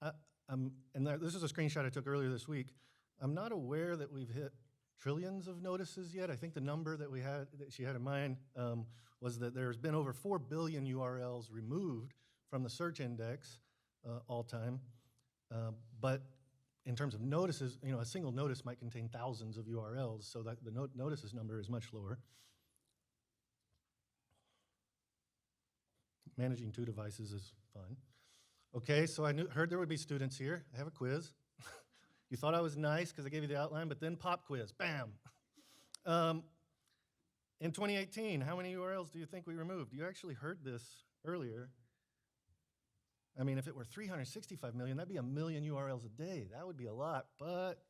S10: This is a screenshot I took earlier this week. I'm not aware that we've hit trillions of notices yet. I think the number that she had in mind was that there's been over 4 billion URLs removed from the search index all time. But in terms of notices, a single notice might contain thousands of URLs, so that the notices number is much lower. Managing 2 devices is fun. Okay, so I heard there would be students here. I have a quiz. You thought I was nice because I gave you the outline, but then pop quiz, bam. In 2018, how many URLs do you think we removed? You actually heard this earlier. I mean, if it were 365 million, that'd be 1 million URLs a day. That would be a lot, but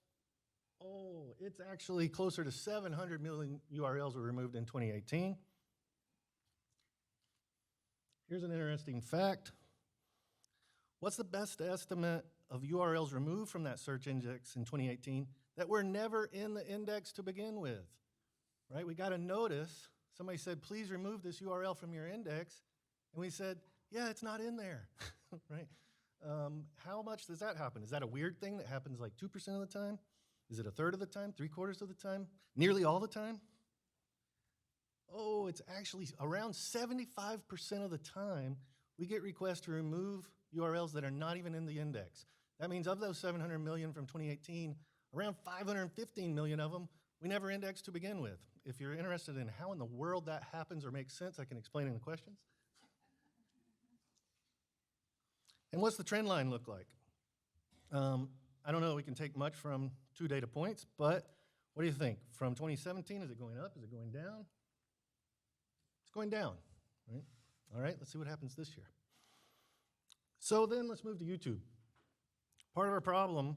S10: it's actually closer to 700 million URLs were removed in 2018. Here's an interesting fact. What's the best estimate of URLs removed from that search index in 2018 that were never in the index to begin with? Right? We got a notice. Somebody said, please remove this URL from your index. And we said, yeah, it's not in there. Right? How much does that happen? Is that a weird thing that happens like 2% of the time? Is it 1/3 of the time? 3/4 of the time? Nearly all the time? It's actually around 75% of the time we get requests to remove URLs that are not even in the index. That means of those 700 million from 2018, around 515 million of them we never indexed to begin with. If you're interested in how in the world that happens or makes sense, I can explain in the questions. And what's the trend line look like? I don't know, we can take much from 2 data points, but what do you think? From 2017, is it going up? Is it going down? It's going down, right? All right, let's see what happens this year. So then let's move to YouTube. Part of our problem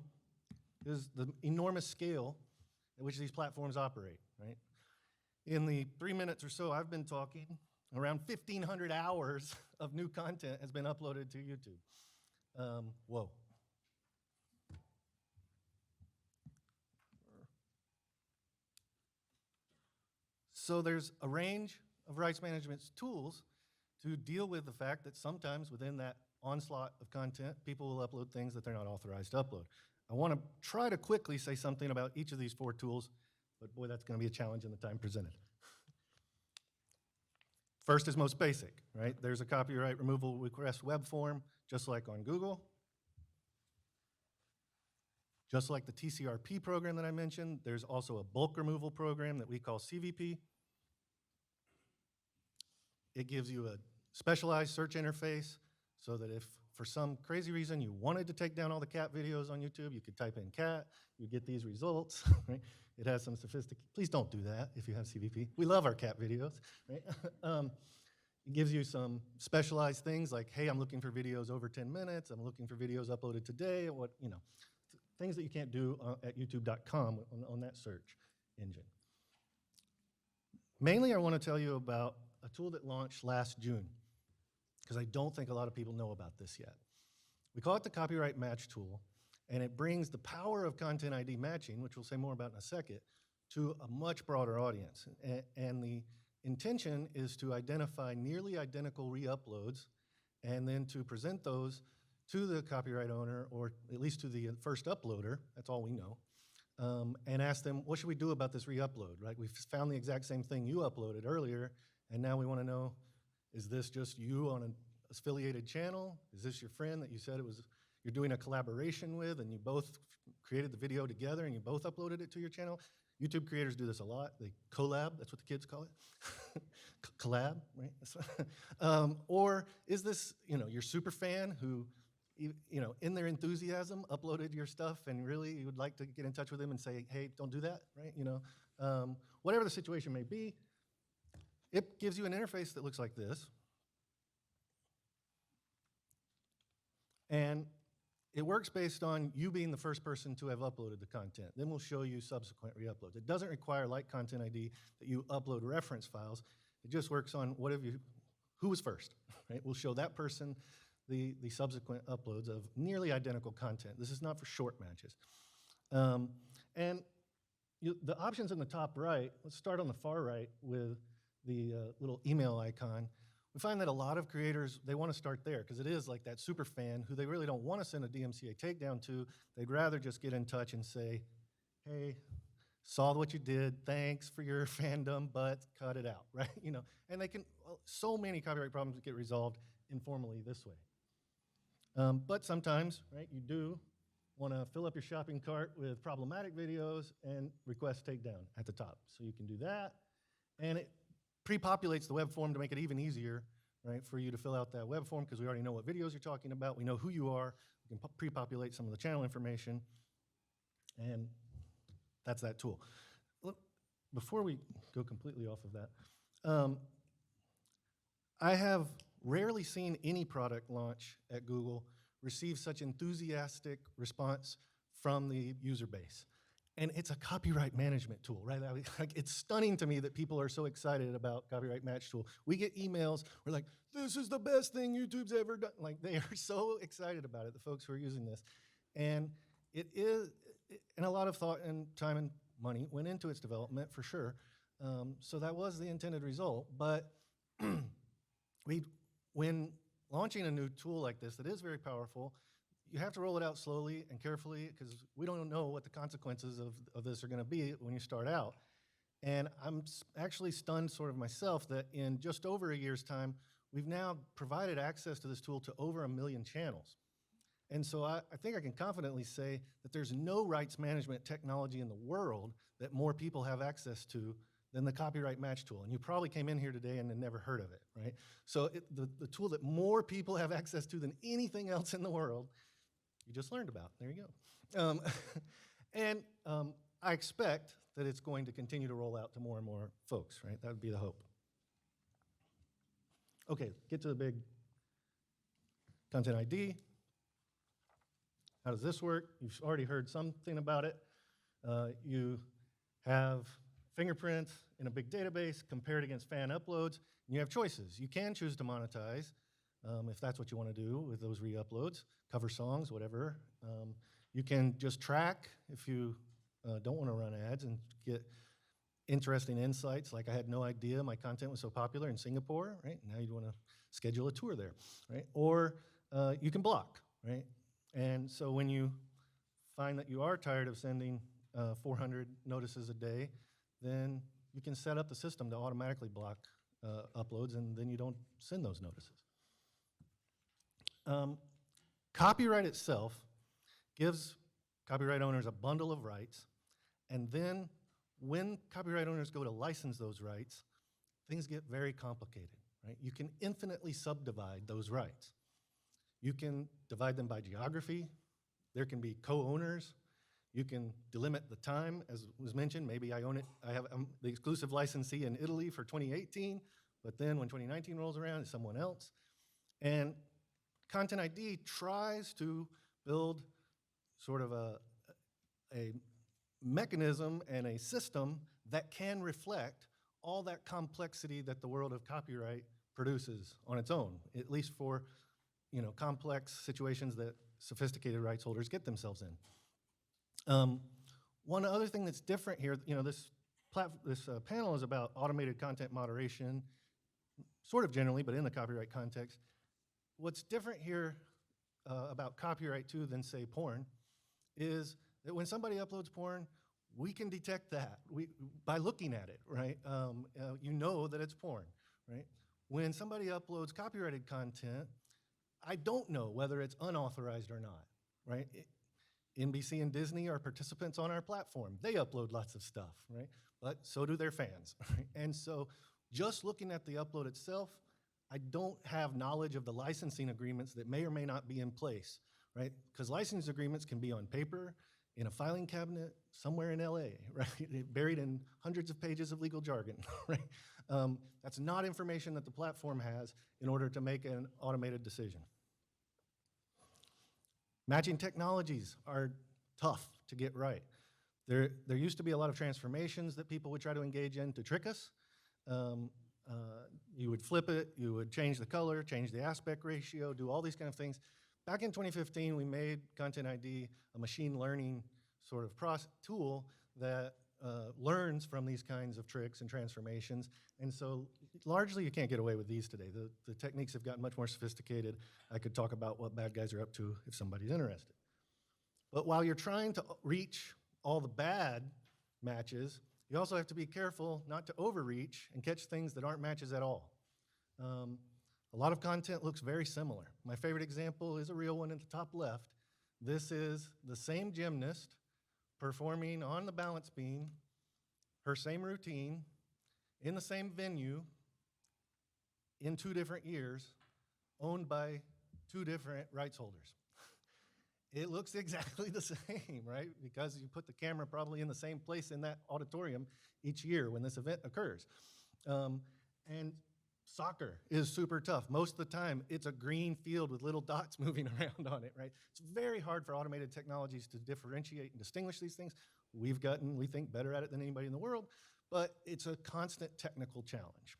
S10: is the enormous scale at which these platforms operate, right? In the 3 minutes or so I've been talking, around 1,500 hours of new content has been uploaded to YouTube. Whoa. So there's a range of rights management tools to deal with the fact that sometimes within that onslaught of content, people will upload things that they're not authorized to upload. I want to try to quickly say something about each of these 4 tools, but boy, that's going to be a challenge in the time presented. First is most basic, right? There's a copyright removal request web form, just like on Google. Just like the TCRP program that I mentioned, there's also a bulk removal program that we call CVP. It gives you a specialized search interface so that if for some crazy reason you wanted to take down all the cat videos on YouTube, you could type in cat, you get these results, right? It has some sophisticated, please don't do that if you have CVP. We love our cat videos, right? It gives you some specialized things like, hey, I'm looking for videos over 10 minutes, I'm looking for videos uploaded today, things that you can't do at youtube.com on that search engine. Mainly, I want to tell you about a tool that launched last June, because I don't think a lot of people know about this yet. We call it the Copyright Match Tool, and it brings the power of Content ID matching, which we'll say more about in a second, to a much broader audience. And the intention is to identify nearly identical re-uploads and then to present those to the copyright owner, or at least to the first uploader, that's all we know, and ask them, what should we do about this re-upload, right? We've found the exact same thing you uploaded earlier, and now we want to know, is this just you on an affiliated channel? Is this your friend that you said you're doing a collaboration with, and you both created the video together and you both uploaded it to your channel? YouTube creators do this a lot. They collab, that's what the kids call it. Collab, right? Or is this, your super fan who, in their enthusiasm, uploaded your stuff and really you would like to get in touch with them and say, hey, don't do that, right? Whatever the situation may be, it gives you an interface that looks like this. And it works based on you being the first person to have uploaded the content. Then we'll show you subsequent re-uploads. It doesn't require, like Content ID, that you upload reference files. It just works on who was first, right? We'll show that person the subsequent uploads of nearly identical content. This is not for short matches. And the options in the top right, let's start on the far right with the little email icon. We find that a lot of creators, they want to start there because it is like that super fan who they really don't want to send a DMCA takedown to. They'd rather just get in touch and say, hey, saw what you did, thanks for your fandom, but cut it out, right? You know, and they can, so many copyright problems get resolved informally this way. But sometimes, right, you do want to fill up your shopping cart with problematic videos and request takedown at the top. So you can do that, and it pre-populates the web form to make it even easier, right, for you to fill out that web form because we already know what videos you're talking about. We know who you are. We can pre-populate some of the channel information, and that's that tool. Look, before we go completely off of that, I have rarely seen any product launch at Google receive such enthusiastic response from the user base. And it's a copyright management tool, right? Like, it's stunning to me that people are so excited about Copyright Match Tool. We get emails, we're like, this is the best thing YouTube's ever done. Like, they are so excited about it, the folks who are using this. And it is, and a lot of thought and time and money went into its development, for sure. So that was the intended result. But when launching a new tool like this that is very powerful, you have to roll it out slowly and carefully because we don't know what the consequences of this are going to be when you start out. And I'm actually stunned sort of myself that in just over a year's time, we've now provided access to this tool to over 1 million channels. And so I think I can confidently say that there's no rights management technology in the world that more people have access to than the Copyright Match tool. And you probably came in here today and had never heard of it, right? So the tool that more people have access to than anything else in the world, you just learned about. There you go. And I expect that it's going to continue to roll out to more and more folks, right? That would be the hope. Okay, get to the big Content ID. How does this work? You've already heard something about it. You have fingerprints in a big database compared against fan uploads, and you have choices. You can choose to monetize if that's what you want to do with those re-uploads, cover songs, whatever. You can just track if you don't want to run ads and get interesting insights, like I had no idea my content was so popular in Singapore, right? Now you want to schedule a tour there, right? Or you can block, right? And so when you find that you are tired of sending 400 notices a day, then you can set up the system to automatically block uploads, and then you don't send those notices. Copyright itself gives copyright owners a bundle of rights, and then when copyright owners go to license those rights, things get very complicated, right? You can infinitely subdivide those rights. You can divide them by geography. There can be co-owners. You can delimit the time, as was mentioned. Maybe I own it. I have the exclusive licensee in Italy for 2018, but then when 2019 rolls around, it's someone else. And Content ID tries to build sort of a mechanism and a system that can reflect all that complexity that the world of copyright produces on its own, at least for complex situations that sophisticated rights holders get themselves in. One other thing that's different here, this panel is about automated content moderation, sort of generally, but in the copyright context. What's different here about copyright too than, say, porn, is that when somebody uploads porn, we can detect that by looking at it, right? You know that it's porn, right? When somebody uploads copyrighted content, I don't know whether it's unauthorized or not, right? NBC and Disney are participants on our platform. They upload lots of stuff, right? But so do their fans, right? And so just looking at the upload itself, I don't have knowledge of the licensing agreements that may or may not be in place, right? Because license agreements can be on paper, in a filing cabinet somewhere in LA, right? Buried in hundreds of pages of legal jargon, right? That's not information that the platform has in order to make an automated decision. Matching technologies are tough to get right. There used to be a lot of transformations that people would try to engage in to trick us. You would flip it, you would change the color, change the aspect ratio, do all these kind of things. Back in 2015, we made Content ID a machine learning sort of tool that learns from these kinds of tricks and transformations. And so largely you can't get away with these today. The techniques have gotten much more sophisticated. I could talk about what bad guys are up to if somebody's interested. But while you're trying to reach all the bad matches, you also have to be careful not to overreach and catch things that aren't matches at all. A lot of content looks very similar. My favorite example is a real one at the top left. This is the same gymnast performing on the balance beam, her same routine, in the same venue, in 2 different years, owned by 2 different rights holders. It looks exactly the same, right? Because you put the camera probably in the same place in that auditorium each year when this event occurs. And soccer is super tough. Most of the time, it's a green field with little dots moving around on it, right? It's very hard for automated technologies to differentiate and distinguish these things. We've gotten, we think, better at it than anybody in the world, but it's a constant technical challenge.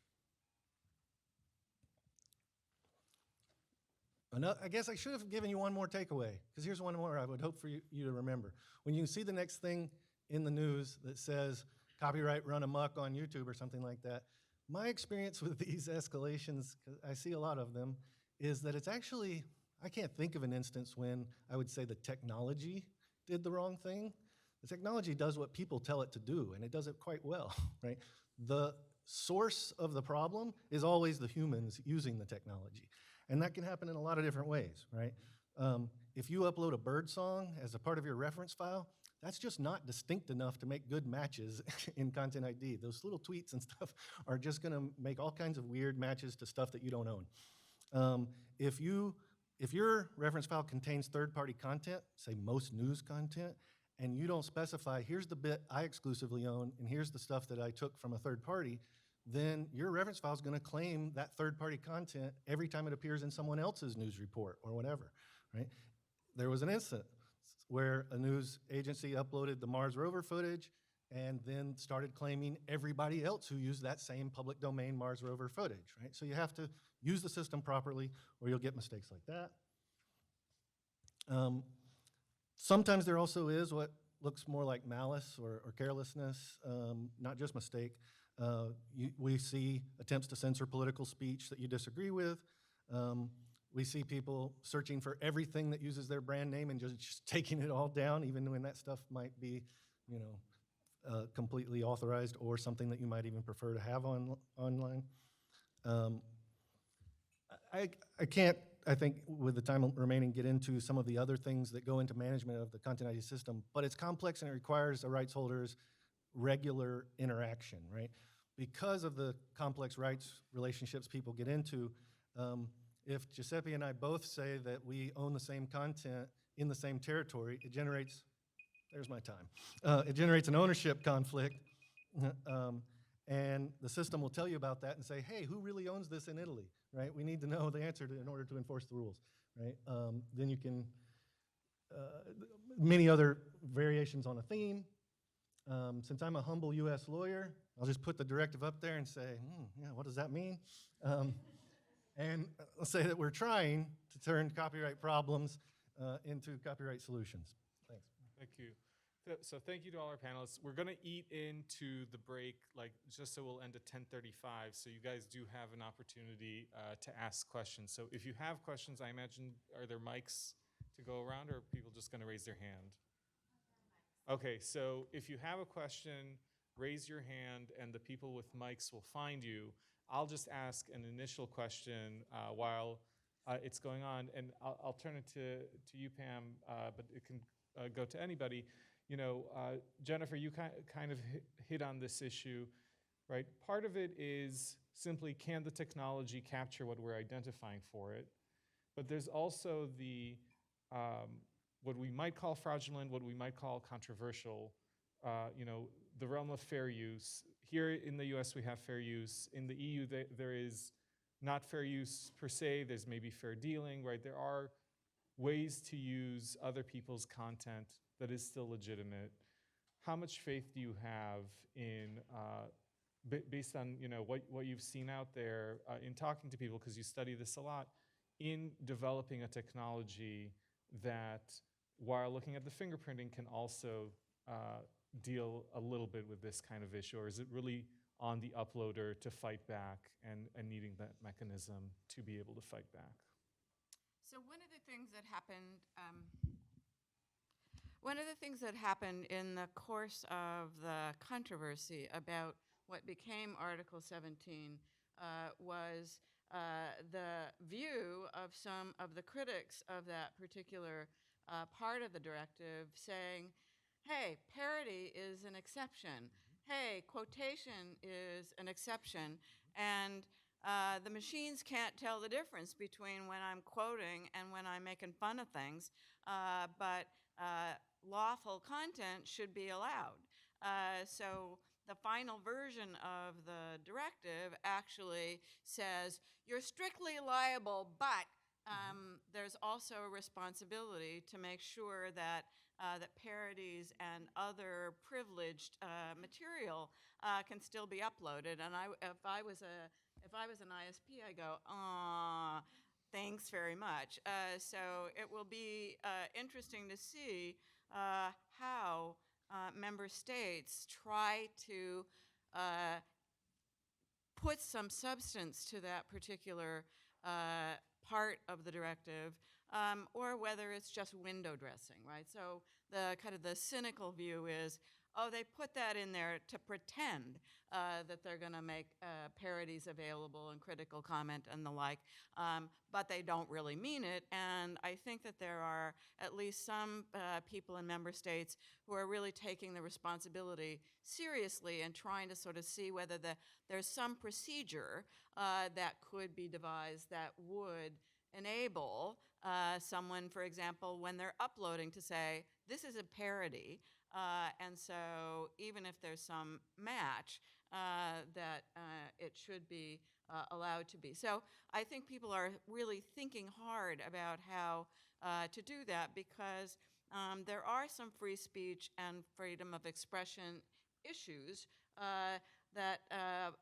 S10: I guess I should have given you one more takeaway, because here's one more I would hope for you to remember. When you see the next thing in the news that says copyright run amok on YouTube or something like that, my experience with these escalations, because I see a lot of them, is that it's actually, I can't think of an instance when I would say the technology did the wrong thing. The technology does what people tell it to do, and it does it quite well, right? The source of the problem is always the humans using the technology. And that can happen in a lot of different ways, right? If you upload a bird song as a part of your reference file, that's just not distinct enough to make good matches in Content ID. Those little tweets and stuff are just gonna make all kinds of weird matches to stuff that you don't own. If your reference file contains third-party content, say most news content, and you don't specify, here's the bit I exclusively own, and here's the stuff that I took from a third party, then your reference file is going to claim that third-party content every time it appears in someone else's news report or whatever, right? There was an incident where a news agency uploaded the Mars rover footage and then started claiming everybody else who used that same public domain Mars rover footage, right? So you have to use the system properly or you'll get mistakes like that. Sometimes there also is what looks more like malice or carelessness, not just mistake. We see attempts to censor political speech that you disagree with. We see people searching for everything that uses their brand name and just taking it all down, even when that stuff might be, you know, completely authorized or something that you might even prefer to have online. I can't, I think, with the time remaining, get into some of the other things that go into management of the Content ID system, but it's complex and it requires the rights holders regular interaction, right? Because of the complex rights relationships people get into, if Giuseppe and I both say that we own the same content in the same territory, it generates, there's my time, it generates an ownership conflict, and the system will tell you about that and say, hey, who really owns this in Italy, right? We need to know the answer in order to enforce the rules, right? Then you can, many other variations on a theme. Since I'm a humble US lawyer, I'll just put the directive up there and say, yeah, what does that mean? And I'll say that we're trying to turn copyright problems into copyright solutions. Thanks.
S4: Thank you. So thank you to all our panelists. We're going to eat into the break, like just so we'll end at 10:35. So you guys do have an opportunity to ask questions. So if you have questions, I imagine, are there mics to go around, or are people just going to raise their hand? Okay, so if you have a question, raise your hand, and the people with mics will find you. I'll just ask an initial question while it's going on, and I'll turn it to you, Pam, but it can go to anybody. You know, Jennifer, you kind of hit on this issue, right? Part of it is simply, can the technology capture what we're identifying for it? But there's also the what we might call fraudulent, what we might call controversial, the realm of fair use. Here in the US, we have fair use. In the EU, there is not fair use per se, there's maybe fair dealing, right? There are ways to use other people's content that is still legitimate. How much faith do you have in, based on what you've seen out there in talking to people, because you study this a lot, in developing a technology that, while looking at the fingerprinting, can also deal a little bit with this kind of issue? Or is it really on the uploader to fight back and needing that mechanism to be able to fight back?
S5: So one of the things that happened in the course of the controversy about what became Article 17 was the view of some of the critics of that particular part of the directive saying, hey, parody is an exception. Hey, quotation is an exception. And the machines can't tell the difference between when I'm quoting and when I'm making fun of things, but lawful content should be allowed. So the final version of the directive actually says you're strictly liable, but there's also a responsibility to make sure that that parodies and other privileged material can still be uploaded. And if I was an ISP, I go, ah, thanks very much. So it will be interesting to see how member states try to put some substance to that particular part of the directive, or whether it's just window dressing, right? So the kind of the cynical view is, oh, they put that in there to pretend that they're going to make parodies available and critical comment and the like, but they don't really mean it. And I think that there are at least some people in member states who are really taking the responsibility seriously and trying to sort of see whether there's some procedure that could be devised that would enable someone, for example, when they're uploading, to say, this is a parody, and so even if there's some match, that it should be allowed to be. So I think people are really thinking hard about how to do that, because there are some free speech and freedom of expression issues that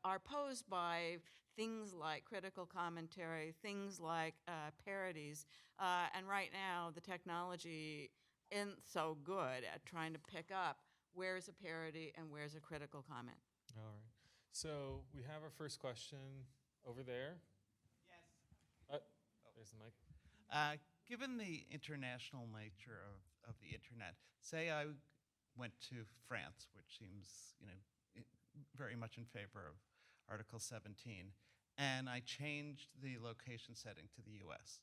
S5: are posed by things like critical commentary, things like parodies, and right now the technology isn't so good at trying to pick up where's a parody and where's a critical comment.
S4: All right. So we have our first question over there. Yes. There's the mic.
S11: Given the international nature of the internet, say I went to France, which seems, very much in favor of Article 17, and I changed the location setting to the US.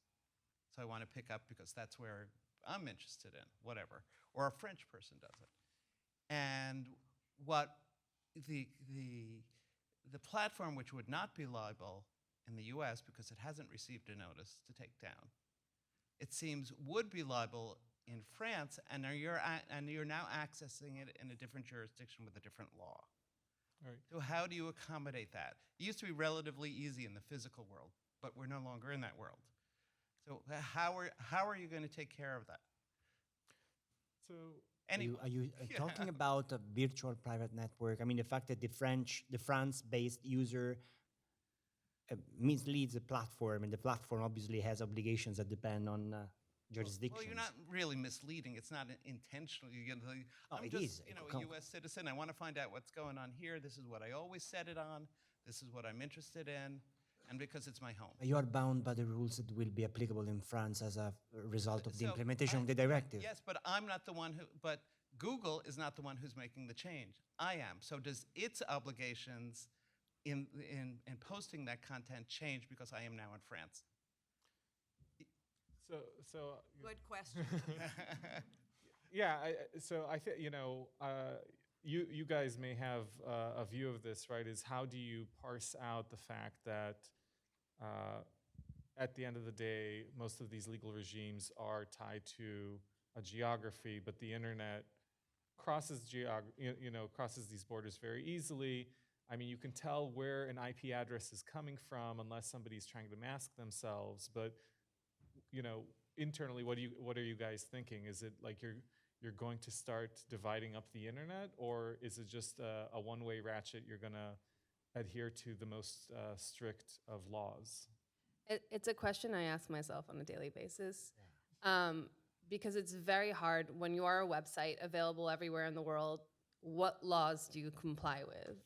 S11: So I want to pick up because that's where I'm interested in, whatever. Or a French person does it. And what the platform which would not be liable in the US because it hasn't received a notice to take down, it seems would be liable in France, and you're now accessing it in a different jurisdiction with a different law.
S4: All right.
S11: So how do you accommodate that? It used to be relatively easy in the physical world, but we're no longer in that world. So how are you going to take care of that?
S4: So
S6: Are you talking about a virtual private network? I mean, the fact that the France-based user misleads the platform, and the platform obviously has obligations that depend on jurisdictions.
S11: Well, you're not really misleading. It's not intentional. I'm
S6: it
S11: just,
S6: is.
S11: a U.S. citizen. I want to find out what's going on here. This is what I always set it on. This is what I'm interested in, and because it's my home.
S6: You are bound by the rules that will be applicable in France as a result of the
S11: So
S6: implementation of the directive.
S11: Yes, but I'm not the one who. But Google is not the one who's making the change. I am. So does its obligations in posting that content change because I am now in France?
S4: So
S5: Good question.
S4: yeah, so I think, you guys may have a view of this, right? Is how do you parse out the fact that at the end of the day, most of these legal regimes are tied to
S8: a geography, but the internet crosses crosses these borders very easily. I mean, you can tell where an IP address is coming from unless somebody's trying to mask themselves. But internally, what are you guys thinking? Is it like you're going to start dividing up the internet, or is it just a one-way ratchet? You're going to adhere to the most strict of laws?
S9: It's a question I ask myself on a daily basis. Because it's very hard when you are a website available everywhere in the world, what laws do you comply with?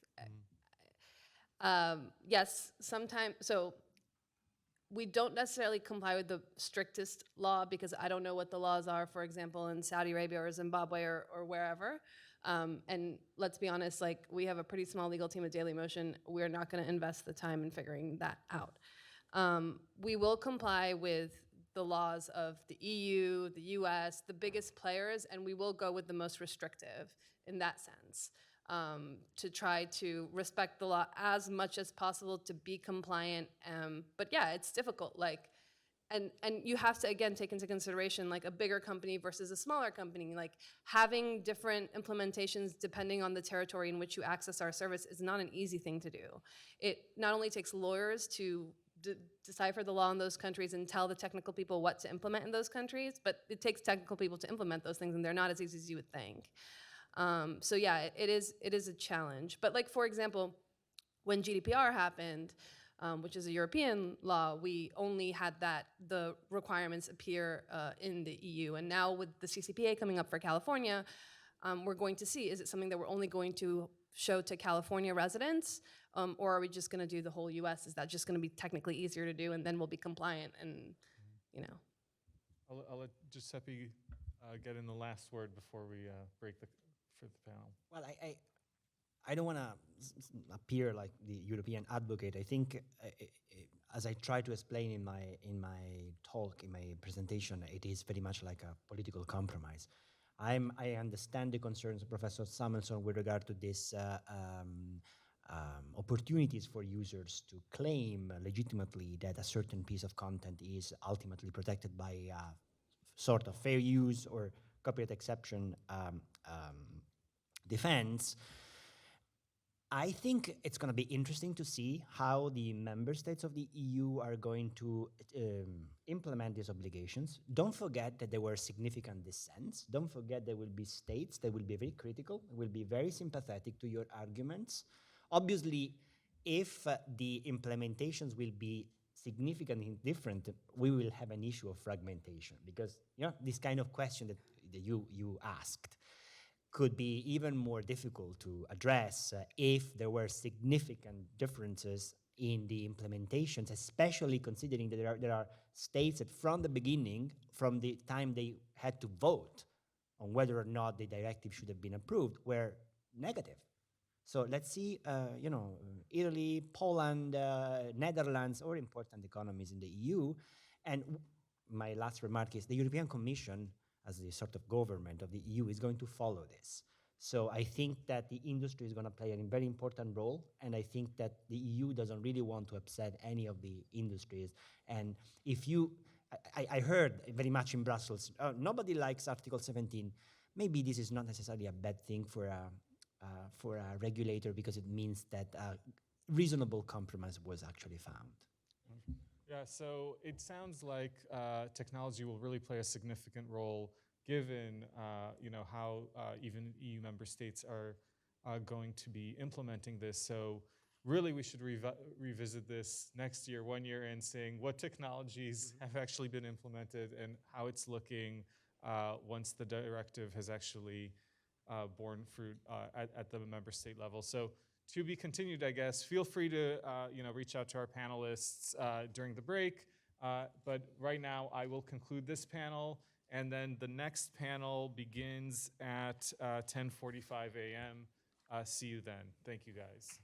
S9: Yes, sometimes, so we don't necessarily comply with the strictest law because I don't know what the laws are, for example, in Saudi Arabia or Zimbabwe or wherever. And let's be honest, like we have a pretty small legal team at Dailymotion. We're not gonna invest the time in figuring that out. We will comply with the laws of the EU, the US, the biggest players, and we will go with the most restrictive in that sense, to try to respect the law as much as possible to be compliant. But yeah, it's difficult. And you have to, again, take into consideration like a bigger company versus a smaller company. Like having different implementations depending on the territory in which you access our service is not an easy thing to do. It not only takes lawyers to decipher the law in those countries and tell the technical people what to implement in those countries, but it takes technical people to implement those things, and they're not as easy as you would think. So yeah, it is a challenge. But like, for example, when GDPR happened, which is a European law, we only had the requirements appear in the EU. And now with the CCPA coming up for California, we're going to see, is it something that we're only going to show to California residents, or are we just gonna do the whole US? Is that just gonna be technically easier to do, and then we'll be compliant, and
S8: I'll let Giuseppe get in the last word before we break for the panel.
S6: Well, I don't want to appear like the European advocate. I think, as I try to explain in my talk, in my presentation, it is very much like a political compromise. I understand the concerns of Professor Samuelson with regard to this opportunities for users to claim legitimately that a certain piece of content is ultimately protected by sort of fair use or copyright exception defense. I think it's going to be interesting to see how the member states of the EU are going to implement these obligations. Don't forget that there were significant dissents. Don't forget there will be states that will be very critical, will be very sympathetic to your arguments. Obviously, if the implementations will be significantly different, we will have an issue of fragmentation, because this kind of question that you asked could be even more difficult to address if there were significant differences in the implementations, especially considering that there are states that from the beginning, from the time they had to vote on whether or not the directive should have been approved, were negative. So let's see, Italy, Poland, Netherlands, or important economies in the EU. And my last remark is the European Commission, as the sort of government of the EU, is going to follow this. So I think that the industry is going to play a very important role, and I think that the EU doesn't really want to upset any of the industries. And if I heard very much in Brussels, nobody likes Article 17. Maybe this is not necessarily a bad thing for a regulator, because it means that a reasonable compromise was actually found.
S8: Yeah, so it sounds like technology will really play a significant role, given how even EU member states are going to be implementing this. So really, we should revisit this next year, 1 year in, saying what technologies have actually been implemented and how it's looking once the directive has actually borne fruit at the member state level. So to be continued, I guess. Feel free to reach out to our panelists during the break. But right now, I will conclude this panel, and then the next panel begins at 10:45 a.m. See you then. Thank you, guys.